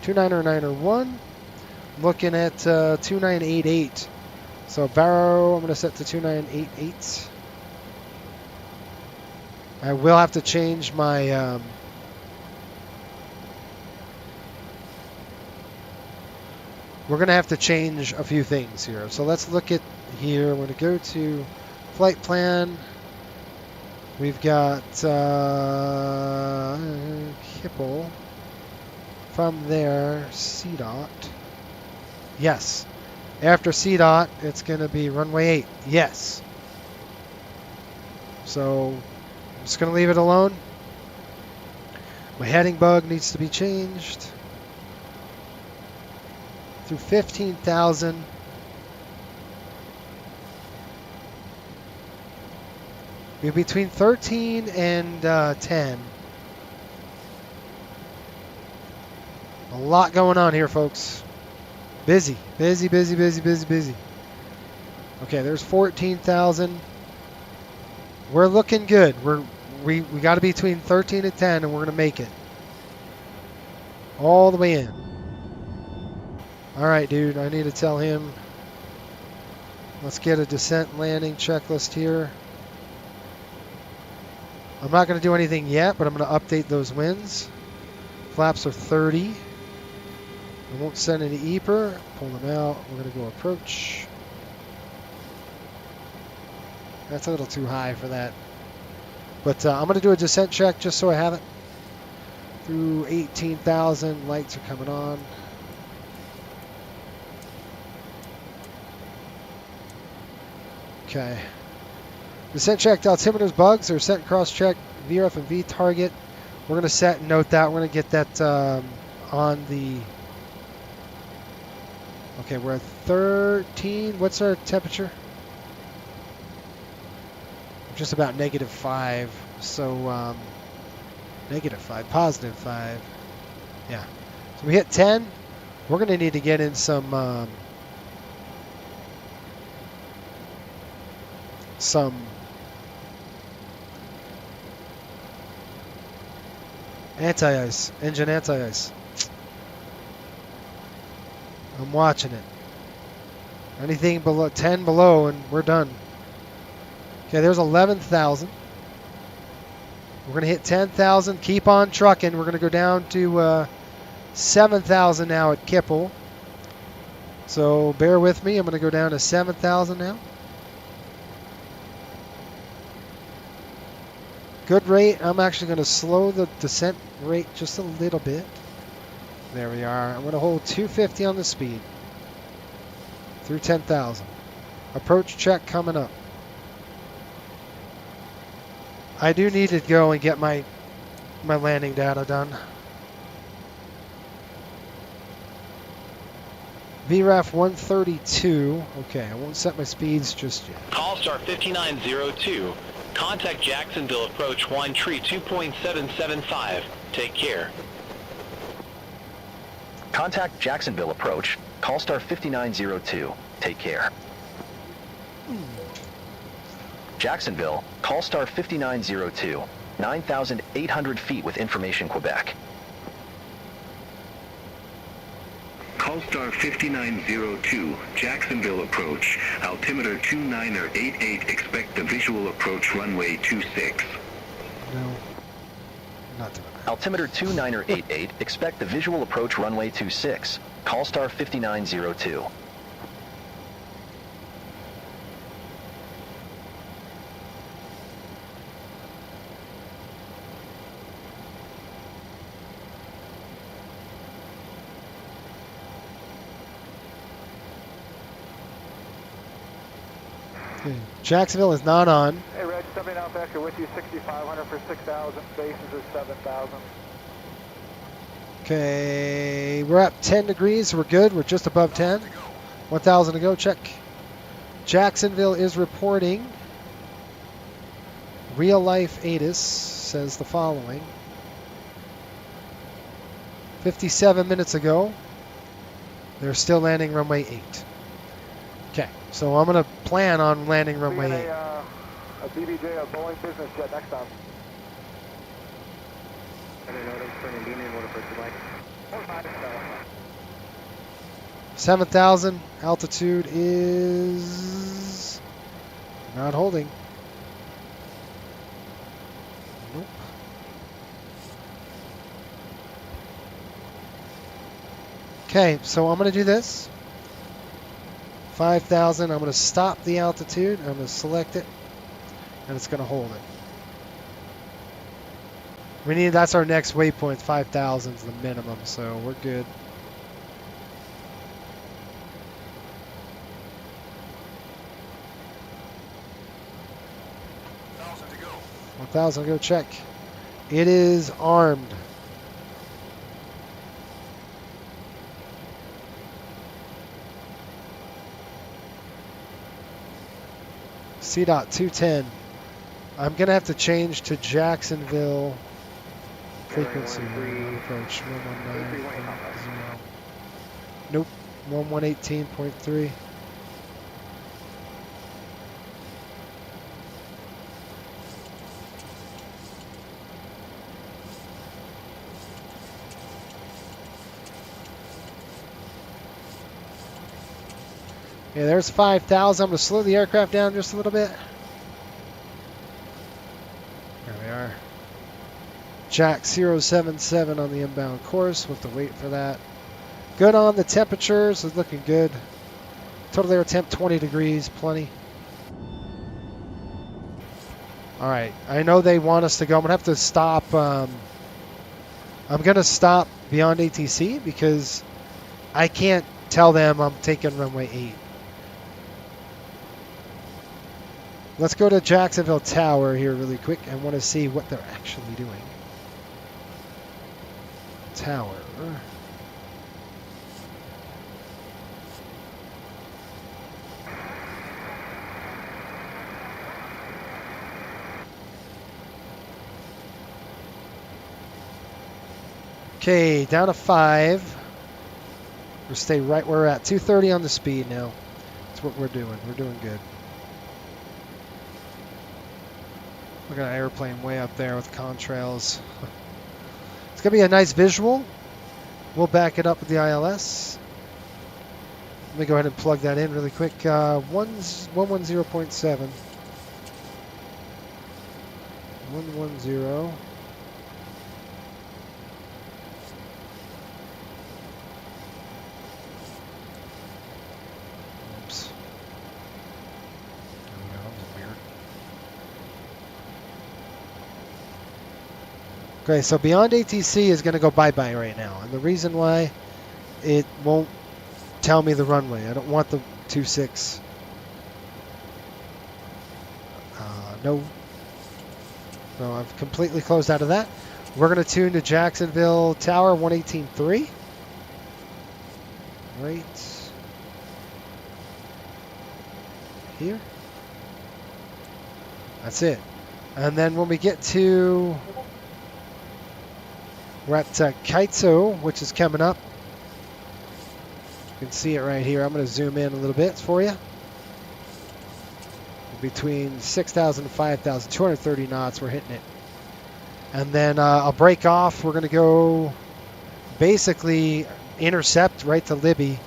29901. Looking at 2988. So Barrow, I'm going to set to 2988. I will have to change my we're going to have to change a few things here. So let's look at here. We're going to go to flight plan. We've got Kipple. From there, CDOT. Yes. After CDOT, it's going to be runway 8. Yes. So I'm just going to leave it alone. My heading bug needs to be changed. Through 15,000. We're between 13 and 10. A lot going on here, folks. Busy. Okay, there's 14,000. We're looking good. We got to be between 13 and 10, and we're going to make it. All the way in. All right, dude, I need to tell him. Let's get a descent landing checklist here. I'm not going to do anything yet, but I'm going to update those winds. Flaps are 30. I won't send any EPR. Pull them out. We're going to go approach. That's a little too high for that. But I'm going to do a descent check just so I have it. Through 18,000. Lights are coming on. Okay. Descent check altimeter's bugs or set and cross check VRF and V target. We're going to set and note that. We're going to get that on the... Okay, we're at 13. What's our temperature? Just about -5. So, -5, +5. Yeah. So we hit 10. We're going to need to get in some anti-ice, engine anti-ice. I'm watching it. Anything below 10 below and we're done. Okay, there's 11,000. We're going to hit 10,000, keep on trucking. We're going to go down to 7,000 now at Kipple. So bear with me. I'm going to go down to 7,000 now. Good rate. I'm actually going to slow the descent rate just a little bit. There we are. I'm going to hold 250 on the speed through 10,000. Approach check coming up. I do need to go and get my landing data done. VRAF 132. Okay, I won't set my speeds just yet. Call star 5902. Contact Jacksonville approach 1 tree 2.775. Take care. Contact Jacksonville approach. Call star 5902. Take care. Jacksonville, call star 5902. 9,800 feet with information Quebec. Call star 5902, Jacksonville approach, altimeter 2988, expect the visual approach runway 26. No, not tonight. Altimeter 2988, expect the visual approach runway 26. Call star 5902. Okay. Jacksonville is not on. Hey, Reg, 70 now factor with you, 6,500 for 6,000. Bases is 7,000. Okay, we're at 10 degrees. We're good. We're just above 10. 1,000 to go. Check. Jacksonville is reporting. Real Life ATIS says the following. 57 minutes ago, they're still landing runway 8. Okay, so I'm going to plan on landing runway 8. A BBJ, a Boeing business jet next time. 7,000 altitude is not holding. Nope. Okay, so I'm going to do this. 5,000. I'm going to stop the altitude. I'm going to select it, and it's going to hold it. That's our next waypoint. 5,000 is the minimum, so we're good. To go. 1,000 go check. It is armed. CDOT 210. I'm going to have to change to Jacksonville frequency. Approach 119.0. Nope, 1118.3. Yeah, there's 5,000. I'm going to slow the aircraft down just a little bit. There we are. Jack 077 on the inbound course. We'll have to wait for that. Good on the temperatures. It's looking good. Total air temp 20 degrees. Plenty. All right. I know they want us to go. I'm going to have to stop. I'm going to stop beyond ATC because I can't tell them I'm taking runway 8. Let's go to Jacksonville Tower here really quick. I want to see what they're actually doing. Tower. Okay, down to 5. We'll stay right where we're at. 230 on the speed now. That's what we're doing. We're doing good. Look at an airplane way up there with contrails. It's going to be a nice visual. We'll back it up with the ILS. Let me go ahead and plug that in really quick. 110.7. 110. Oops. There we go. That was weird. Okay, so Beyond ATC is going to go bye-bye right now. And the reason why, it won't tell me the runway. I don't want the 26. No. No, I've completely closed out of that. We're going to tune to Jacksonville Tower 118.3. Right here. That's it. And then when we get to, we're at Kaitso, which is coming up. You can see it right here. I'm going to zoom in a little bit for you. Between 6,000 and 5,000, 230 knots, we're hitting it. And then I'll break off. We're going to go basically intercept right to Libby.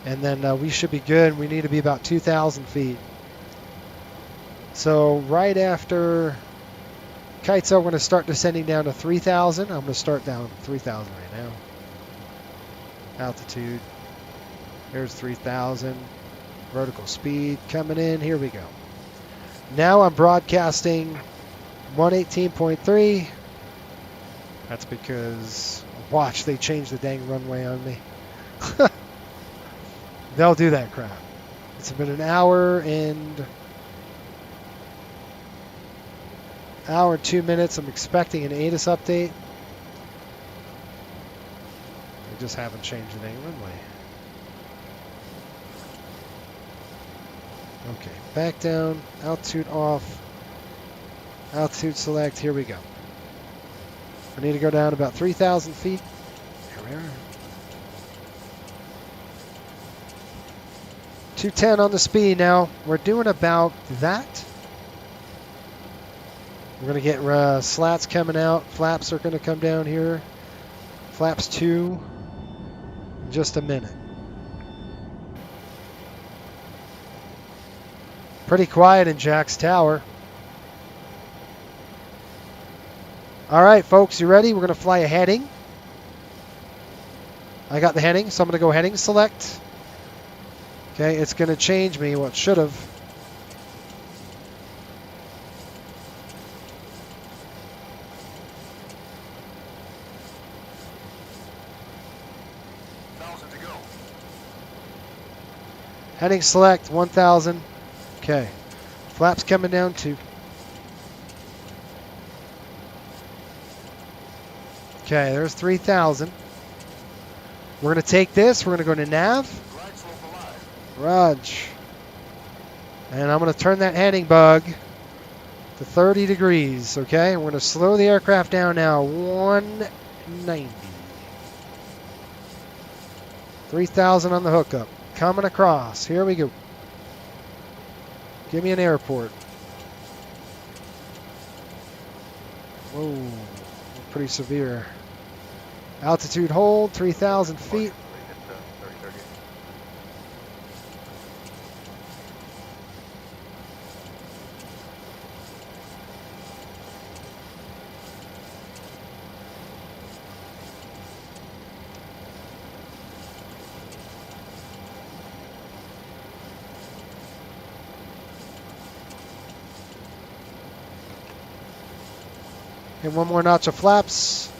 And then we should be good. We need to be about 2,000 feet. So right after Kaitso, we're going to start descending down to 3,000. I'm going to start down 3,000 right now. Altitude. There's 3,000. Vertical speed coming in. Here we go. Now I'm broadcasting 118.3. That's because, watch, they changed the dang runway on me. They'll do that crap. It's been an hour and 2 minutes. I'm expecting an ATIS update. They just haven't changed the dang runway. Okay, back down, altitude off, altitude select, here we go. I need to go down about 3,000 feet. Here we are. 210 on the speed now. We're doing about that. We're going to get slats coming out. Flaps are going to come down here. Flaps 2 in just a minute. Pretty quiet in Jack's Tower. All right, folks, you ready? We're going to fly a heading. I got the heading, so I'm going to go heading select. Okay, it's going to change me. Well, it should have. Heading select 1,000. Okay, flaps coming down to. Okay, there's 3,000. We're going to take this. We're going to go to nav. Raj. And I'm going to turn that heading bug to 30 degrees. Okay, we're going to slow the aircraft down now. 190. 3,000 on the hookup. Coming across. Here we go. Give me an airport. Whoa, pretty severe. Altitude hold, 3,000 feet. And one more notch of flaps.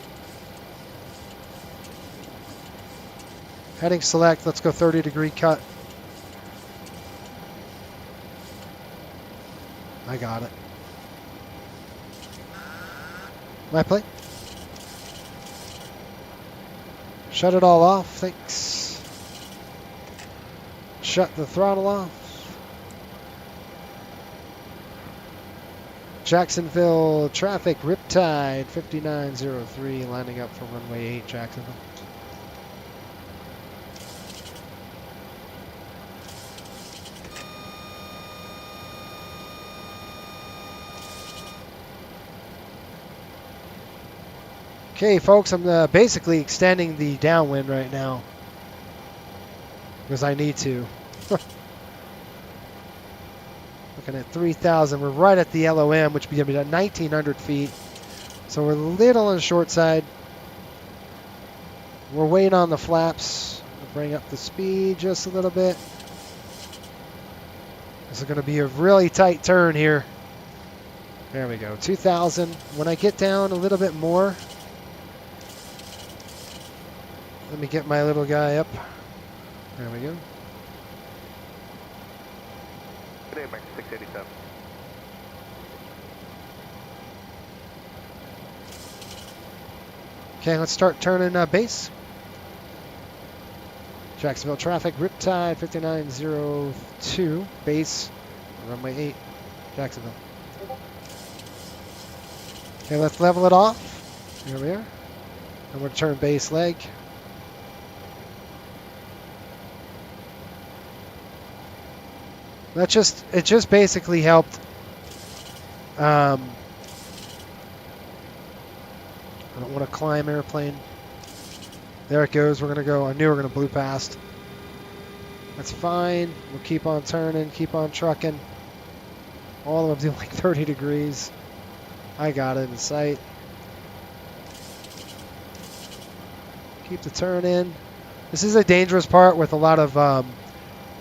Heading select, let's go 30-degree cut. I got it. My plate. Shut it all off, thanks. Shut the throttle off. Jacksonville traffic, Riptide 5903, lining up for runway 8, Jacksonville. Okay, folks, I'm basically extending the downwind right now because I need to. Looking at 3,000. We're right at the LOM, which would be about 1,900 feet. So we're a little on the short side. We're waiting on the flaps to bring up the speed just a little bit. This is going to be a really tight turn here. There we go, 2,000. When I get down a little bit more, let me get my little guy up. There we go. Today, Max 687. Okay, let's start turning base. Jacksonville traffic, Riptide 5902, base, runway 8, Jacksonville. Okay, let's level it off. Here we are. I'm going to turn base leg. It just basically helped. I don't want to climb airplane. There it goes. We're going to go. I knew we were going to blue past. That's fine. We'll keep on turning, keep on trucking. All of them do like 30 degrees. I got it in sight. Keep the turn in. This is a dangerous part with a lot of,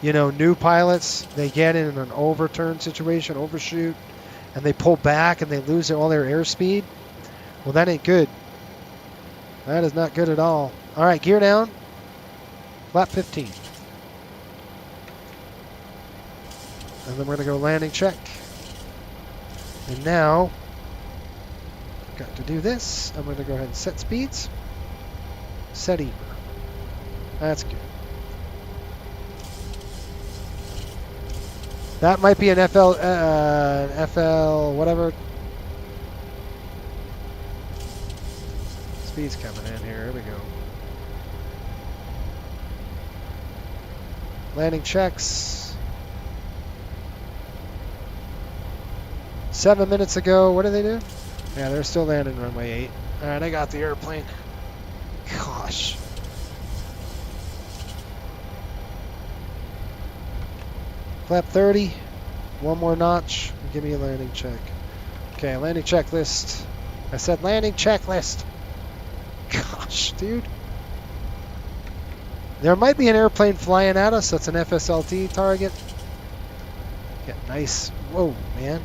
new pilots. They get in an overturn situation, overshoot, and they pull back and they lose all their airspeed. Well, that ain't good. That is not good at all. All right, gear down. Flap 15. And then we're going to go landing check. And now, got to do this. I'm going to go ahead and set speeds. Set Eber. That's good. That might be an FL whatever. Speed's coming in here. Here we go. Landing checks. 7 minutes ago. What did they do? Yeah, they're still landing runway 8. All right, I got the airplane. Gosh. Flap 30. One more notch. Give me a landing check. Okay, landing checklist. I said landing checklist. Gosh, dude. There might be an airplane flying at us. That's an FSLT target. Yeah, nice. Whoa, man.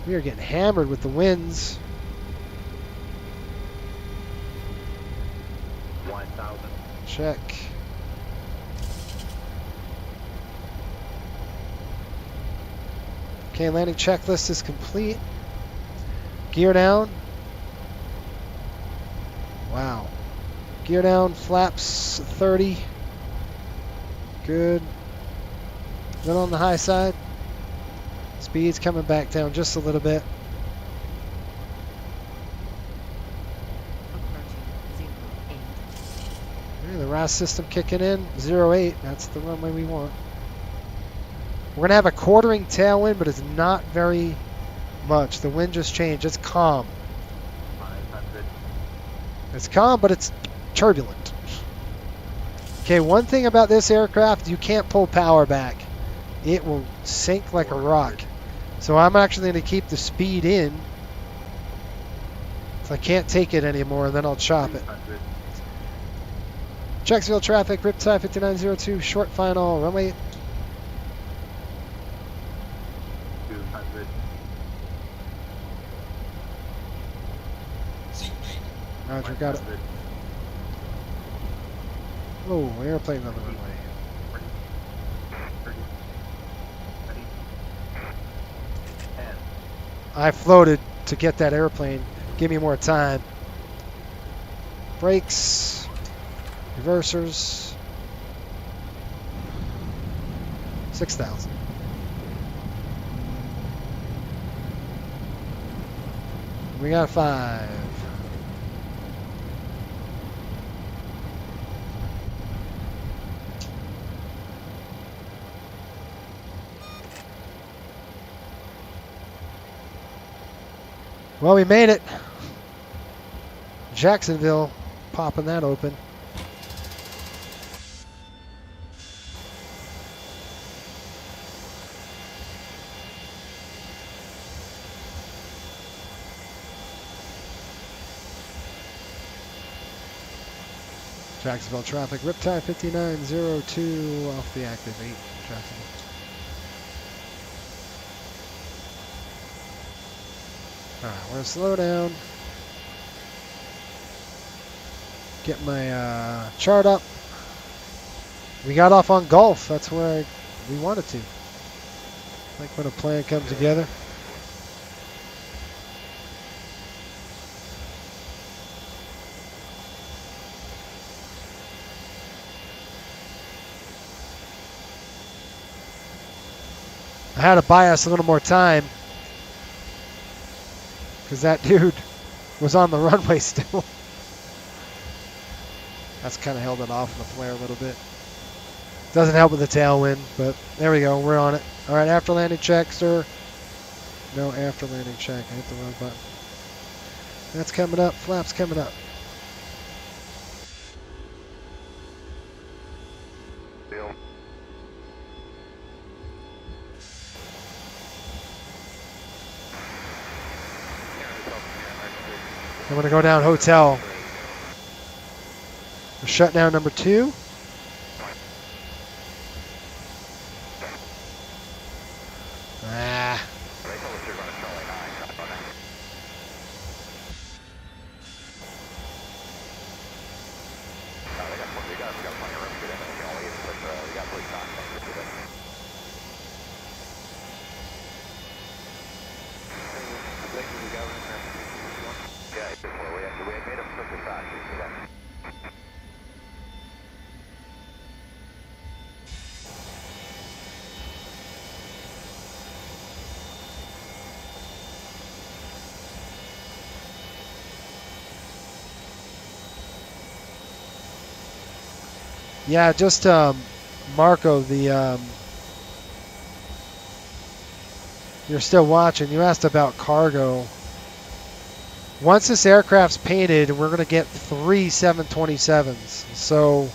We are getting hammered with the winds. 1,000. Check. Okay, landing checklist is complete. Gear down. Wow. Gear down, flaps 30. Good. Then on the high side. Speed's coming back down just a little bit. Okay, the RAS system kicking in. 08. That's the runway we want. We're going to have a quartering tailwind, but it's not very much. The wind just changed. It's calm. 500. It's calm, but it's turbulent. Okay, one thing about this aircraft, you can't pull power back. It will sink like a rock. So I'm actually going to keep the speed in. So I can't take it anymore, and then I'll chop it. Jacksonville traffic, Riptide 5902, short final, runway 200. Roger, got it. Oh, airplane on the runway. I floated to get that airplane. Give me more time. Brakes. Reversers. 6,000. We got 5. Well, we made it. Jacksonville, popping that open. Jacksonville traffic, Riptide 5902 off the active 8, Jacksonville. Alright, we're gonna slow down. Get my chart up. We got off on Gulf, that's where we wanted to. Like when a plan comes together. I had to buy us a little more time because that dude was on the runway still. That's kind of held it off in the flare a little bit. Doesn't help with the tailwind, but there we go. We're on it. All right, after landing check, sir. No after landing check. I hit the wrong button. That's coming up. Flaps coming up. I'm going to go down hotel. Shutdown number 2. Ah. Yeah, just Marco, the you're still watching. You asked about cargo. Once this aircraft's painted, we're going to get 3 727s. So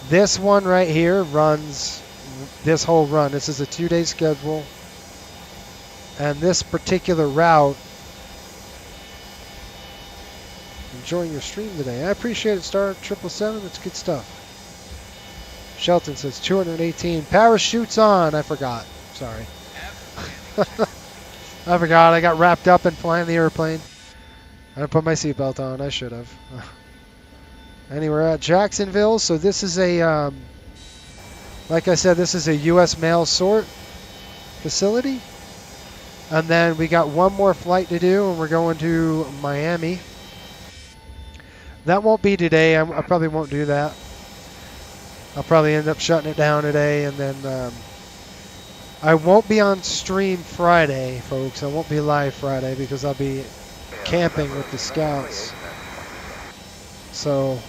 this one right here runs this whole run. This is a 2-day schedule. And this particular route, enjoying your stream today. I appreciate it, Star 777. It's good stuff. Shelton says 218. Parachutes on. I forgot. Sorry. I forgot. I got wrapped up in flying the airplane. I didn't put my seatbelt on. I should have. Anyway, we're at Jacksonville. So this is a, like I said, this is a U.S. mail sort facility. And then we got one more flight to do, and we're going to Miami. That won't be today. I probably won't do that. I'll probably end up shutting it down today, and then I won't be on stream Friday, folks. I won't be live Friday because I'll be camping with the scouts. So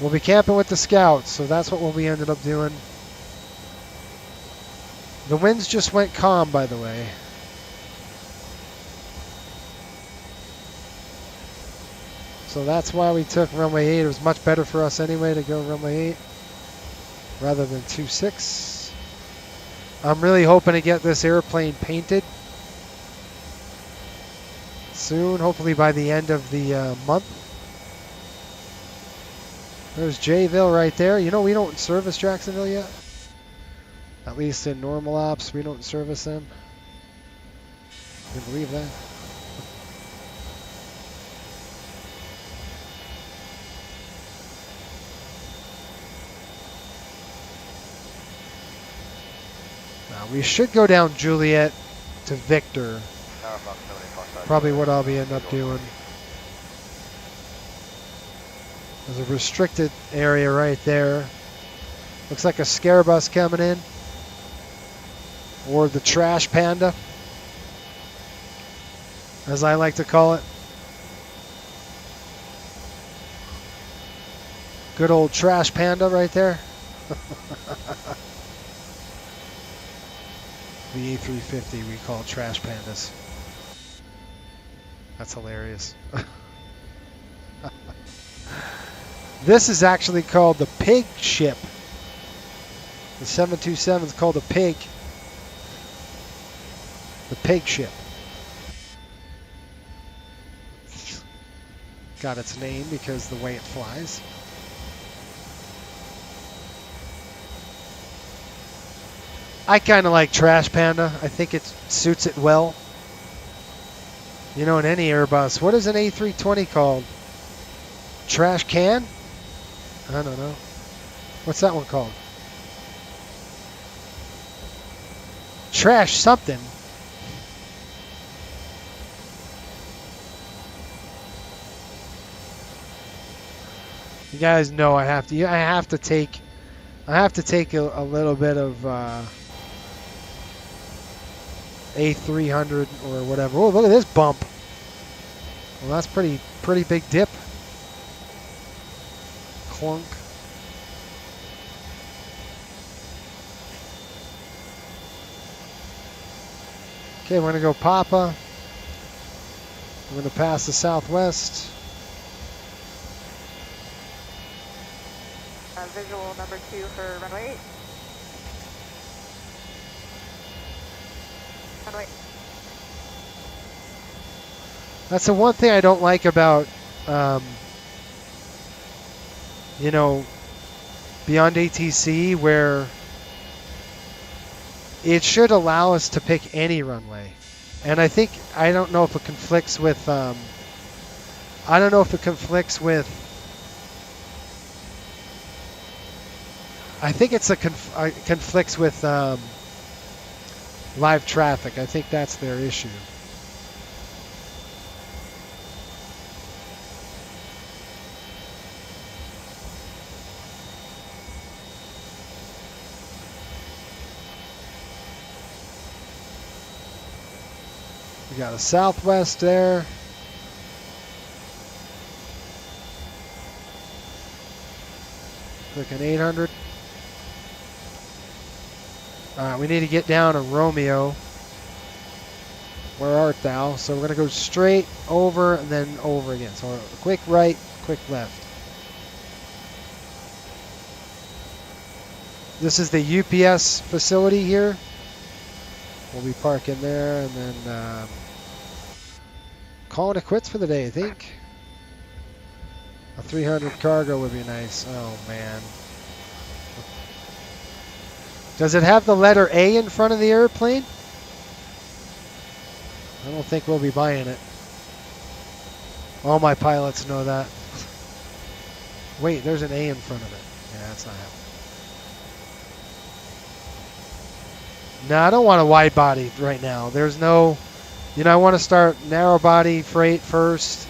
we'll be camping with the scouts, so that's what we'll be ended up doing. The winds just went calm, by the way. So that's why we took runway 8. It was much better for us anyway to go runway 8 rather than 26. I'm really hoping to get this airplane painted soon, hopefully by the end of the month. There's Jayville right there. You know, we don't service Jacksonville yet. At least in normal ops, we don't service them. Can you believe that? We should go down Juliet to Victor. Probably what I'll be end up doing. There's a restricted area right there. Looks like a scare bus coming in. Or the trash panda, as I like to call it. Good old trash panda right there. The A350 we call trash pandas. That's hilarious. This is actually called the pig ship. The 727 is called a pig. The pig ship. Got its name because the way it flies. I kind of like Trash Panda. I think it suits it well. You know, in any Airbus, what is an A320 called? Trash can? I don't know. What's that one called? Trash something. You guys know I have to take a little bit of A300 or whatever. Oh, look at this bump. Well, that's pretty big dip. Clunk. Okay, we're gonna go Papa. We're gonna pass the Southwest. Visual number 2 for runway 8. Runway. That's the one thing I don't like about, you know, Beyond ATC, where it should allow us to pick any runway. And I don't know if it conflicts with, I think it's conflicts with live traffic. I think that's their issue. We got a Southwest there. Click an 800. We need to get down to Romeo. Where art thou? So we're going to go straight over and then over again. So quick right, quick left. This is the UPS facility here. We'll be parking there and then calling it quits for the day, I think. A 300 cargo would be nice. Oh, man. Does it have the letter A in front of the airplane? I don't think we'll be buying it. All my pilots know that. Wait, there's an A in front of it. Yeah, that's not happening. No, I don't want a wide body right now. There's no, I want to start narrow body freight first.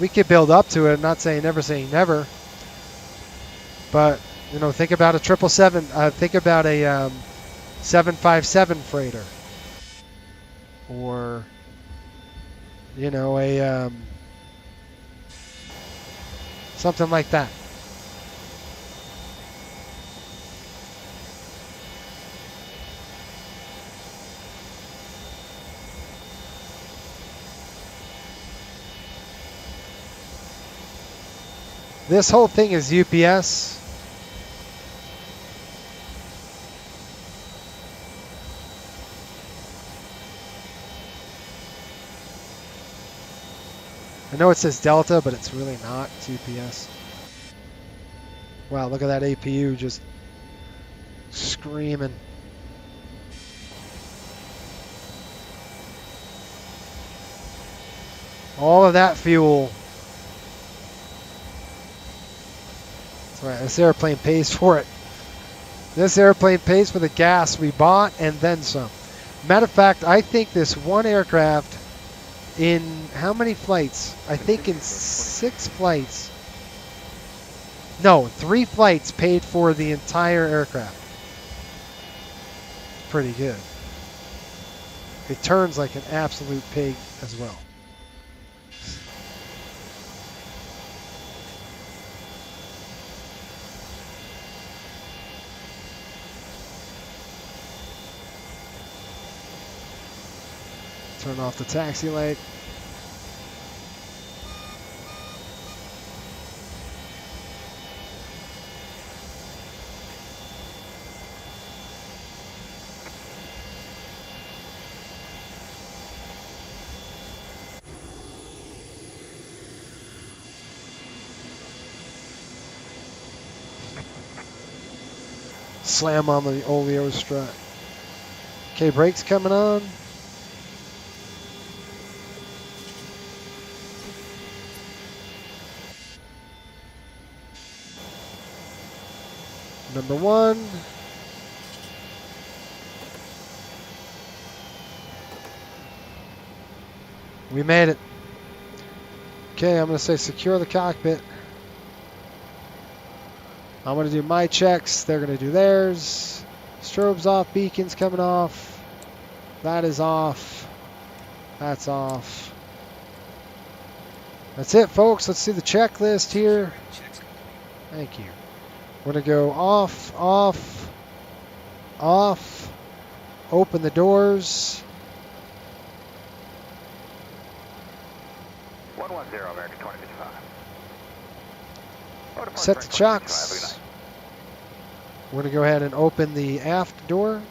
We could build up to it. I'm not saying never. But, think about a 777. Think about a 757 freighter. Or, a something like that. This whole thing is UPS. I know it says Delta, but it's really not. It's UPS. Wow, look at that APU just screaming. All of that fuel. That's right, this airplane pays for it. This airplane pays for the gas we bought and then some. Matter of fact, I think this one aircraft in how many flights? I think in 6 flights. No, 3 flights paid for the entire aircraft. Pretty good. It turns like an absolute pig as well. Turn off the taxi light. Slam on the oleo strut. Okay, brakes coming on. Number 1. We made it. Okay, I'm going to say secure the cockpit. I'm going to do my checks. They're going to do theirs. Strobes off, beacons coming off. That is off. That's off. That's it, folks. Let's see the checklist here. Thank you. We're going to go off, off, off. Open the doors. 110, American 2055. Set the chocks. We're going to go ahead and open the aft door.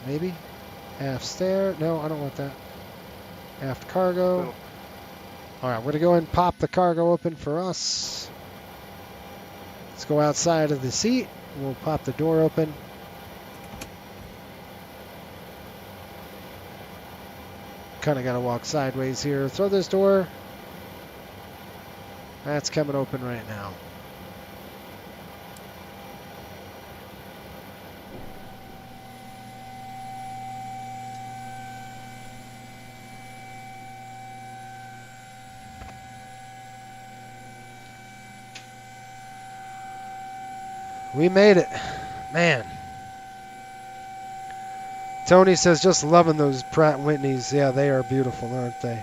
Maybe. Aft stair. No, I don't want that. Aft cargo. All right, we're going to go ahead and pop the cargo open for us. Let's go outside of the seat. We'll pop the door open. Kind of got to walk sideways here. Throw this door. That's coming open right now. We made it. Man. Tony says, just loving those Pratt & Whitneys. Yeah, they are beautiful, aren't they?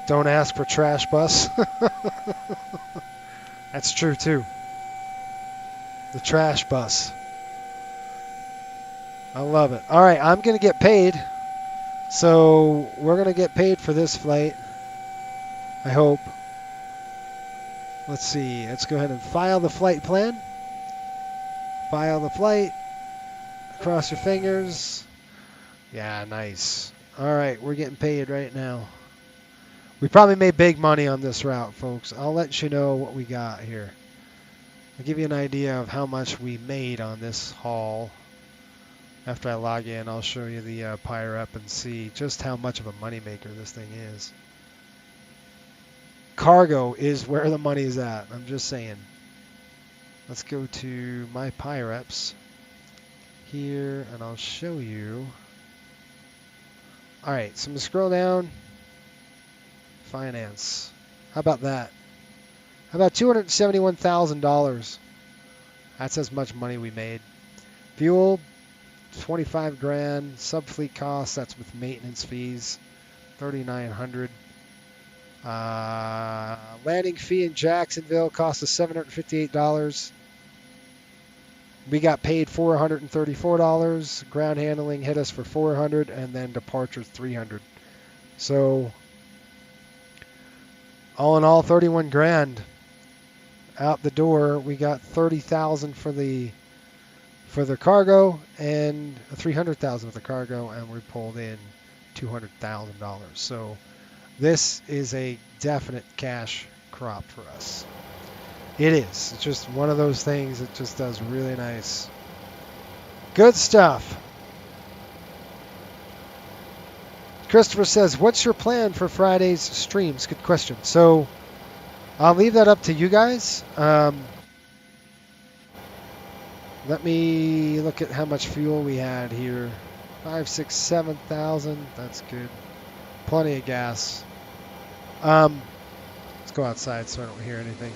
Don't ask for trash bus. That's true, too. The trash bus. I love it. All right, I'm going to get paid. So we're going to get paid for this flight. I hope. Let's see. Let's go ahead and file the flight plan. File the flight. Cross your fingers. Yeah, nice. All right, we're getting paid right now. We probably made big money on this route, folks. I'll let you know what we got here. I'll give you an idea of how much we made on this haul. After I log in, I'll show you the PIREP and see just how much of a moneymaker this thing is. Cargo is where the money is at. I'm just saying. Let's go to my PIREPs here, and I'll show you. All right, so I'm going to scroll down. Finance. How about that? How about $271,000? That's as much money we made. Fuel, 25 grand. Subfleet costs, that's with maintenance fees, 3,900. Landing fee in Jacksonville cost us $758. We got paid $434. Ground handling hit us for $400, and then departure $300. So all in all, 31 grand out the door. We got 30,000 for the cargo and 300,000 for the cargo, and we pulled in $200,000. So this is a definite cash crop for us. It is. It's just one of those things that just does really nice. Good stuff. Christopher says, what's your plan for Friday's streams? Good question. So I'll leave that up to you guys. Let me look at how much fuel we had here. 5, 6, 7,000. That's good. Plenty of gas. Let's go outside so I don't hear anything.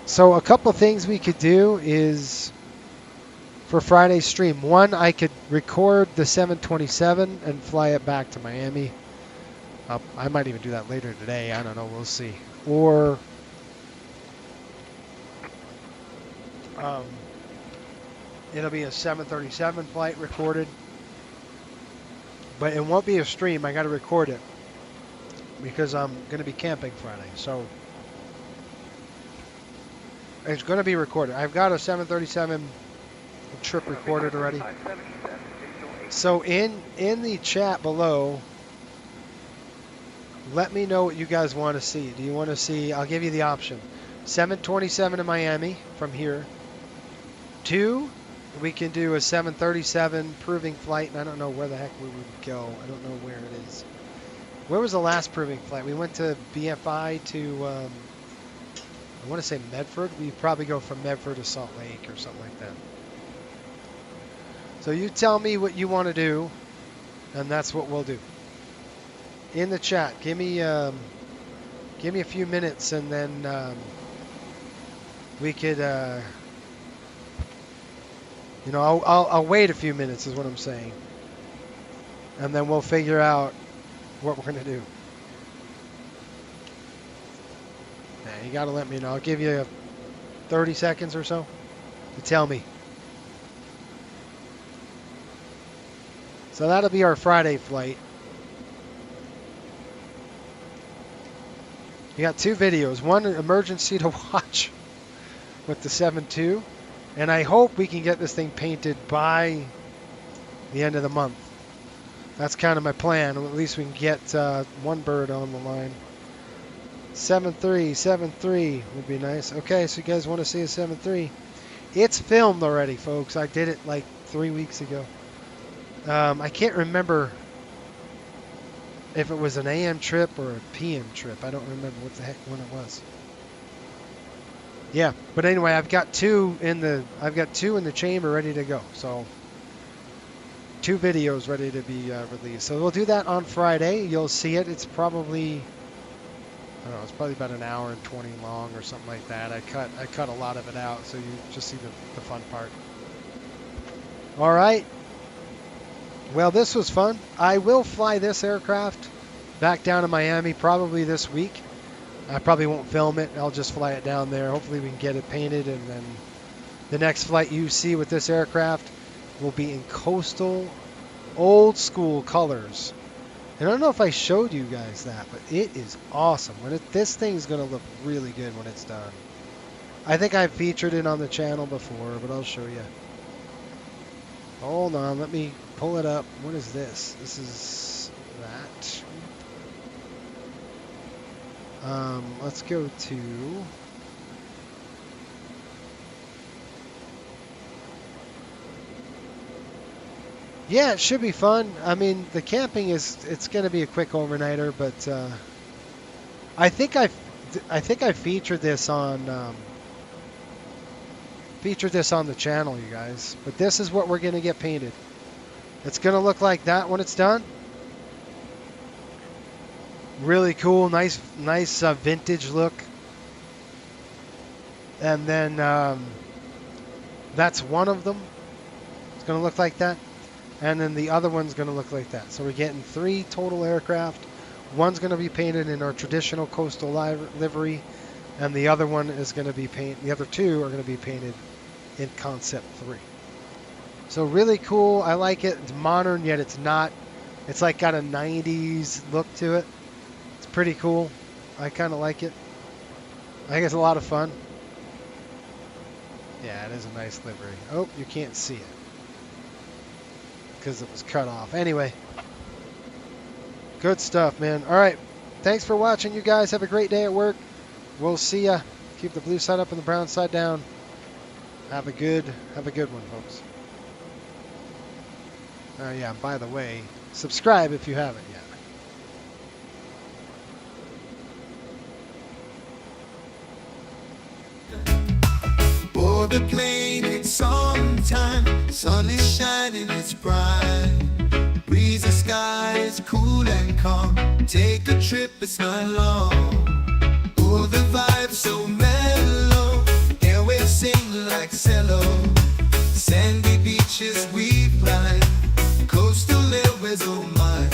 So a couple of things we could do is for Friday's stream. One, I could record the 727 and fly it back to Miami. I might even do that later today. I don't know. We'll see. Or It'll be a 737 flight recorded, but it won't be a stream. I got to record it because I'm going to be camping Friday. So it's going to be recorded. I've got a 737 trip recorded already. So in the chat below, let me know what you guys want to see. Do you want to see, I'll give you the option, 727 to Miami from here. 2, we can do a 737 proving flight, and I don't know where the heck we would go. I don't know where it is. Where was the last proving flight? We went to BFI to, I want to say Medford. We probably go from Medford to Salt Lake or something like that. So you tell me what you want to do, and that's what we'll do. In the chat, give me a few minutes, and then we could, you know, I'll wait a few minutes, is what I'm saying, and then we'll figure out what we're gonna do. Yeah, you gotta let me know. I'll give you 30 seconds or so to tell me. So that'll be our Friday flight. You got 2 videos. One, emergency to watch with the 7.2. And I hope we can get this thing painted by the end of the month. That's kind of my plan. At least we can get one bird on the line. 7.3 would be nice. Okay, so you guys want to see a 7.3. It's filmed already, folks. I did it like 3 weeks ago. I can't remember if it was an AM trip or a PM trip. I don't remember what the heck one it was. Yeah, but anyway, I've got 2 in the chamber ready to go. So 2 videos ready to be released. So we'll do that on Friday. You'll see it. It's probably, I don't know, it's probably about an hour and 20 long or something like that. I cut a lot of it out, so you just see the fun part. All right. Well, this was fun. I will fly this aircraft back down to Miami probably this week. I probably won't film it. I'll just fly it down there. Hopefully we can get it painted, and then the next flight you see with this aircraft will be in coastal, old school colors. And I don't know if I showed you guys that, but it is awesome. This thing's going to look really good when it's done. I think I've featured it on the channel before, but I'll show you. Hold on, let me pull it up. What is this? This is that. Let's go to... Yeah, it should be fun. I mean, the camping it's going to be a quick overnighter, but I think I featured this on the channel, you guys. But this is what we're going to get painted. It's going to look like that when it's done. Really cool, nice vintage look. And then that's one of them. It's going to look like that. And then the other one's going to look like that. So we're getting 3 total aircraft. One's going to be painted in our traditional coastal livery, and the other one is going to be painted. The other 2 are going to be painted in Concept 3. So really cool. I like it. It's modern, yet it's not. It's like got a 90s look to it. It's pretty cool. I kind of like it. I think it's a lot of fun. Yeah, it is a nice livery. Oh, you can't see it because it was cut off. Anyway, good stuff, man. All right, thanks for watching, you guys. Have a great day at work. We'll see ya. Keep the blue side up and the brown side down. Have a good one, folks. Yeah, by the way, subscribe if you haven't yet. Board the plane, it's on time. Sun is shining, it's bright. Breeze, the sky is cool and calm. Take a trip, it's not long. Oh, the vibe's so mellow. Airwaves sing like cello. Sandy beaches we find. Coastal airways, oh my.